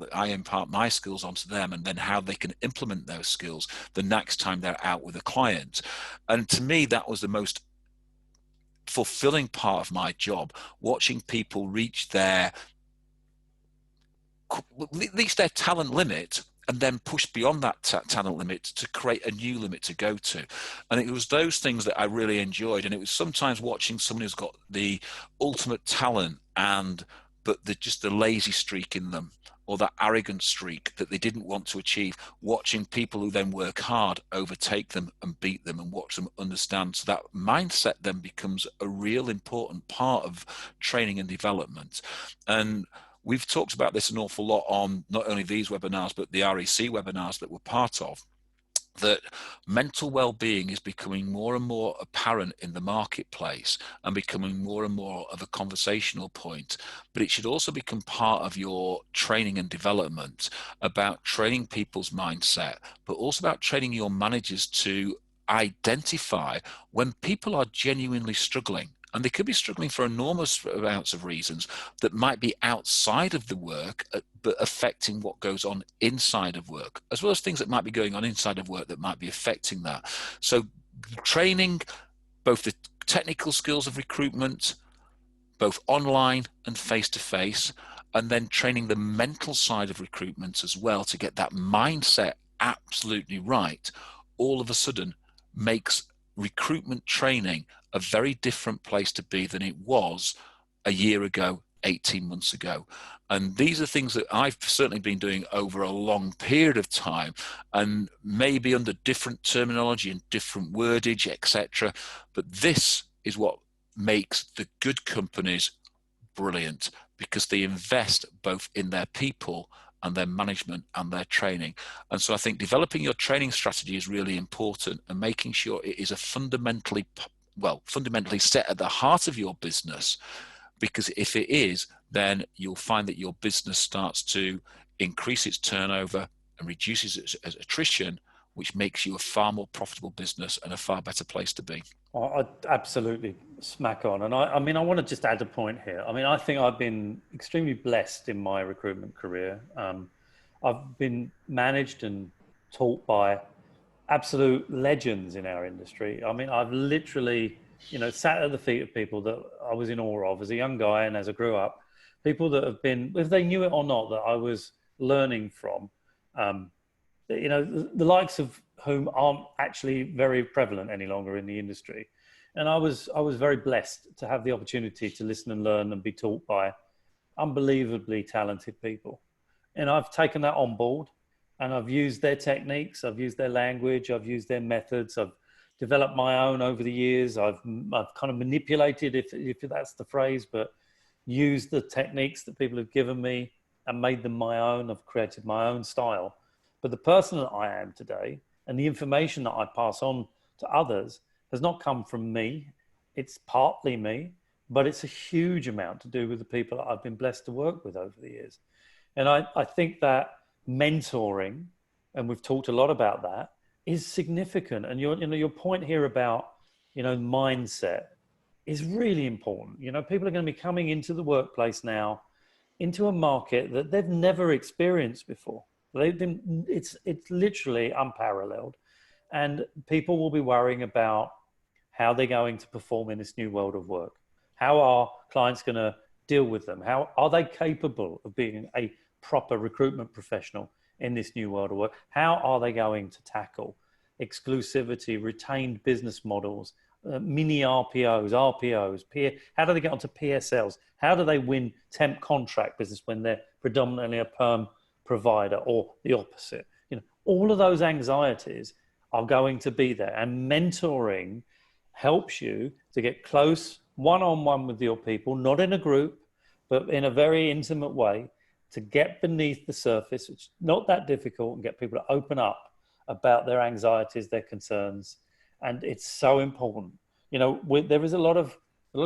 my skills onto them, and then how they can implement those skills the next time they're out with a client. And to me, that was the most fulfilling part of my job, watching people reach at least their talent limit, and then push beyond that talent limit to create a new limit to go to. And it was those things that I really enjoyed. And it was sometimes watching someone who's got the ultimate talent but just the lazy streak in them, or that arrogant streak that they didn't want to achieve, watching people who then work hard overtake them and beat them, and watch them understand. So that mindset then becomes a real important part of training and development. And we've talked about this an awful lot on not only these webinars, but the REC webinars that we're part of, that mental well-being is becoming more and more apparent in the marketplace and becoming more and more of a conversational point. But it should also become part of your training and development, about training people's mindset, but also about training your managers to identify when people are genuinely struggling. And they could be struggling for enormous amounts of reasons that might be outside of the work, but affecting what goes on inside of work, as well as things that might be going on inside of work that might be affecting that. So training both the technical skills of recruitment, both online and face-to-face, and then training the mental side of recruitment as well to get that mindset absolutely right, all of a sudden makes recruitment training a very different place to be than it was a year ago, 18 months ago. And these are things that I've certainly been doing over a long period of time, and maybe under different terminology and different wordage, etc. But this is what makes the good companies brilliant, because they invest both in their people and their management and their training. And so I think developing your training strategy is really important, and making sure it is a fundamentally fundamentally set at the heart of your business? Because if it is, then you'll find that your business starts to increase its turnover and reduces its attrition, which makes you a far more profitable business and a far better place to be. I absolutely smack on. And I mean, I want to just add a point here. I mean, I think I've been extremely blessed in my recruitment career. I've been managed and taught by absolute legends in our industry. I mean, I've literally, sat at the feet of people that I was in awe of as a young guy and as I grew up, people that have been, if they knew it or not, that I was learning from. The likes of whom aren't actually very prevalent any longer in the industry. And I was very blessed to have the opportunity to listen and learn and be taught by unbelievably talented people. And I've taken that on board and I've used their techniques, I've used their language, I've used their methods, I've developed my own over the years. I've kind of manipulated, if that's the phrase, but used the techniques that people have given me and made them my own. I've created my own style. But the person that I am today and the information that I pass on to others has not come from me. It's partly me, but it's a huge amount to do with the people that I've been blessed to work with over the years. And I think that mentoring, and we've talked a lot about that, is significant. And your point here about, mindset is really important. People are going to be coming into the workplace now, into a market that they've never experienced before. It's literally unparalleled, and people will be worrying about how they're going to perform in this new world of work. How are clients going to deal with them? How are they capable of being a proper recruitment professional in this new world of work? How are they going to tackle exclusivity, retained business models, mini RPOs, how do they get onto PSLs? How do they win temp contract business when they're predominantly a perm provider, or the opposite? All of those anxieties are going to be there, and mentoring helps you to get close one-on-one with your people, not in a group, but in a very intimate way, to get beneath the surface. It's not that difficult, and get people to open up about their anxieties, their concerns. And it's so important. There is a lot of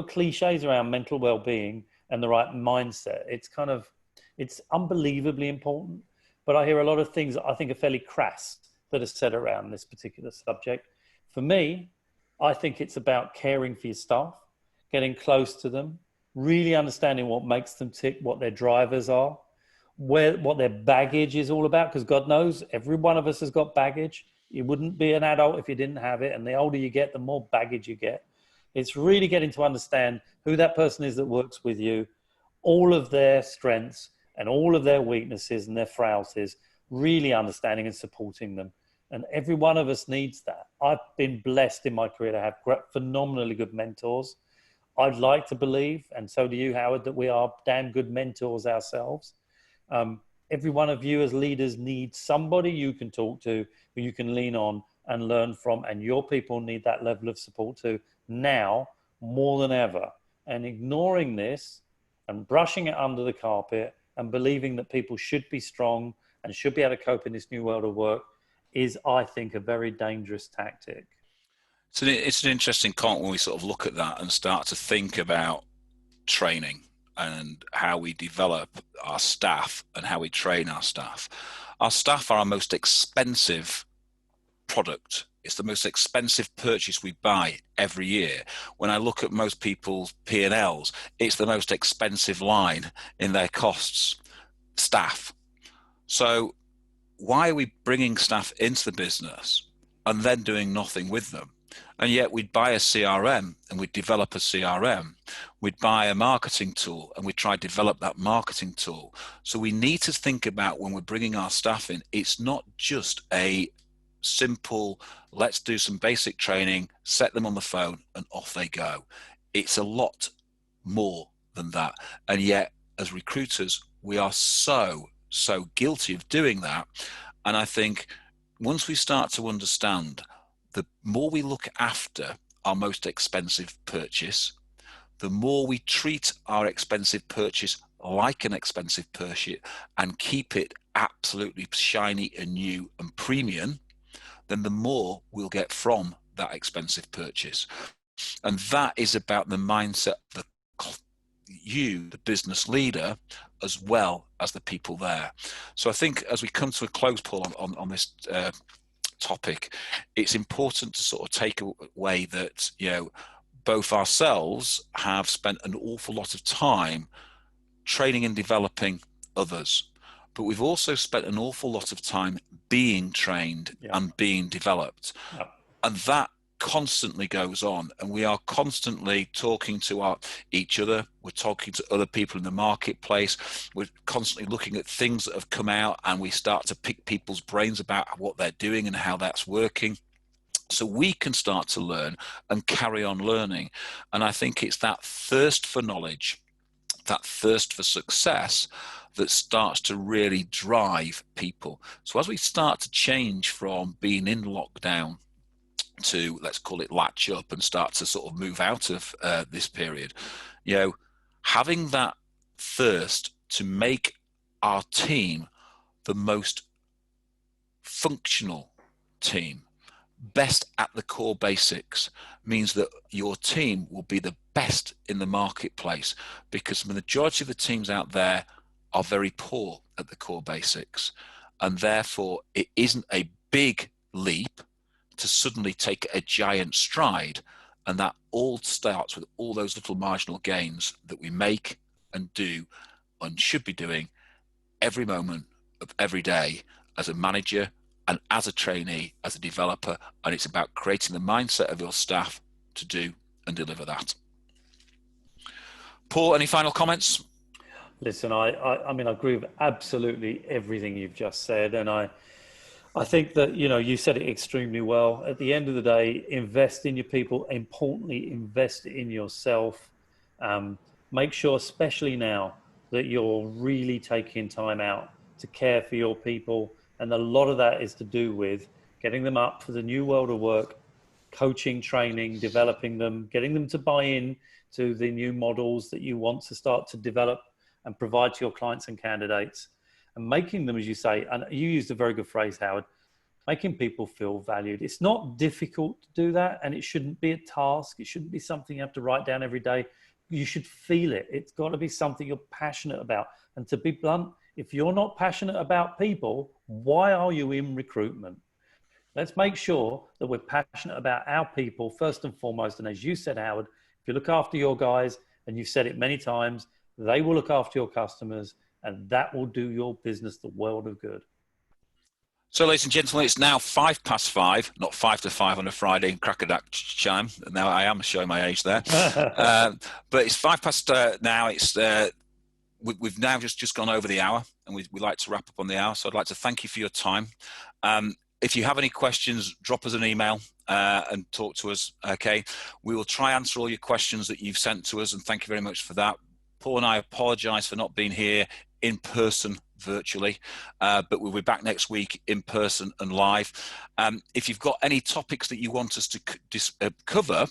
cliches around mental well-being and the right mindset. It's unbelievably important, but I hear a lot of things that I think are fairly crass that are said around this particular subject. For me, I think it's about caring for your staff, getting close to them, really understanding what makes them tick, what their drivers are, what their baggage is all about, because God knows every one of us has got baggage. You wouldn't be an adult if you didn't have it, and the older you get, the more baggage you get. It's really getting to understand who that person is that works with you, all of their strengths and all of their weaknesses and their frailties, really understanding and supporting them. And every one of us needs that. I've been blessed in my career to have phenomenally good mentors. I'd like to believe, and so do you, Howard, that we are damn good mentors ourselves. Every one of you as leaders needs somebody you can talk to, who you can lean on and learn from, and your people need that level of support too, now more than ever. And ignoring this and brushing it under the carpet and believing that people should be strong and should be able to cope in this new world of work is, I think, a very dangerous tactic. So it's an interesting comment when we sort of look at that and start to think about training and how we develop our staff and how we train our staff. Our staff are our most expensive product. It's the most expensive purchase we buy every year. When I look at most people's P&Ls, it's the most expensive line in their costs, staff. So why are we bringing staff into the business and then doing nothing with them? And yet we'd buy a CRM and we'd develop a CRM. We'd buy a marketing tool and we'd try to develop that marketing tool. So we need to think about, when we're bringing our staff in, it's not just a simple, let's do some basic training, set them on the phone and off they go. It's a lot more than that. And yet as recruiters, we are so guilty of doing that. And I think once we start to understand, the more we look after our most expensive purchase, the more we treat our expensive purchase like an expensive purchase and keep it absolutely shiny and new and premium, then the more we'll get from that expensive purchase. And that is about the mindset of the business leader, as well as the people there. So I think as we come to a close, Paul, on this topic, it's important to sort of take away that, both ourselves have spent an awful lot of time training and developing others, but we've also spent an awful lot of time being trained and being developed. And that constantly goes on, and we are constantly talking to each other. We're talking to other people in the marketplace. We're constantly looking at things that have come out, and we start to pick people's brains about what they're doing and how that's working, so we can start to learn and carry on learning. And I think it's that thirst for knowledge, that thirst for success, that starts to really drive people. So as we start to change from being in lockdown to, let's call it, latch up and start to sort of move out of this period, having that thirst to make our team the most functional team, best at the core basics, means that your team will be the best in the marketplace, because the majority of the teams out there are very poor at the core basics. And therefore, it isn't a big leap to suddenly take a giant stride. And that all starts with all those little marginal gains that we make and do and should be doing every moment of every day as a manager and as a trainee, as a developer. And it's about creating the mindset of your staff to do and deliver that. Paul, any final comments? Listen, I mean, I agree with absolutely everything you've just said. And I think that, you said it extremely well. At the end of the day, invest in your people. Importantly, invest in yourself. Make sure, especially now, that you're really taking time out to care for your people. And a lot of that is to do with getting them up for the new world of work, coaching, training, developing them, getting them to buy in to the new models that you want to start to develop and provide to your clients and candidates, and making them, as you say, and you used a very good phrase, Howard, making people feel valued. It's not difficult to do that, and it shouldn't be a task. It shouldn't be something you have to write down every day. You should feel it. It's got to be something you're passionate about. And to be blunt, if you're not passionate about people, why are you in recruitment? Let's make sure that we're passionate about our people first and foremost. And as you said, Howard, if you look after your guys, and you've said it many times, they will look after your customers, and that will do your business the world of good. So, ladies and gentlemen, it's now 5:05, not 5 to 5 on a Friday, crack-a-dack chime. Now I am showing my age there. But it's 5 past now. It's we've now just gone over the hour, and we like to wrap up on the hour. So I'd like to thank you for your time. If you have any questions, drop us an email and talk to us, okay? We will try answer all your questions that you've sent to us, and thank you very much for that. Paul and I apologise for not being here in person virtually, but we'll be back next week in person and live. If you've got any topics that you want us to cover,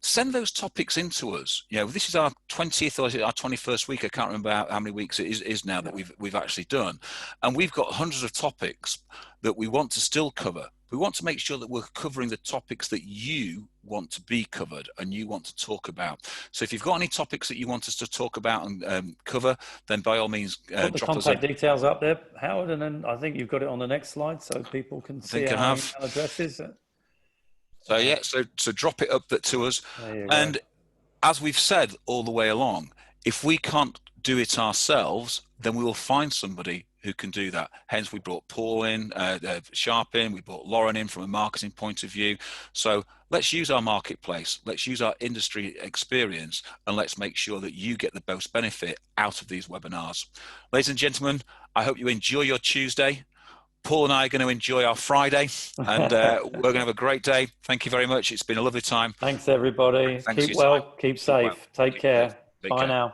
send those topics into us. This is our 20th or is it our 21st week? I can't remember how many weeks it is now that we've actually done. And we've got hundreds of topics that we want to still cover. We want to make sure that we're covering the topics that you want to be covered and you want to talk about. So if you've got any topics that you want us to talk about and cover, then by all means, put the contact details up there, Howard, and then I think you've got it on the next slide so people can see our email addresses. So yeah, so drop it up to us. And as we've said all the way along, if we can't do it ourselves, then we will find somebody who can do that. Hence, we brought Paul in, Sharp in, we brought Lauren in from a marketing point of view. So let's use our marketplace, let's use our industry experience, and let's make sure that you get the most benefit out of these webinars. Ladies and gentlemen, I hope you enjoy your Tuesday. Paul and I are going to enjoy our Friday, and we're going to have a great day. Thank you very much. It's been a lovely time. Thanks, everybody. Keep well, keep safe. Take care. Bye now.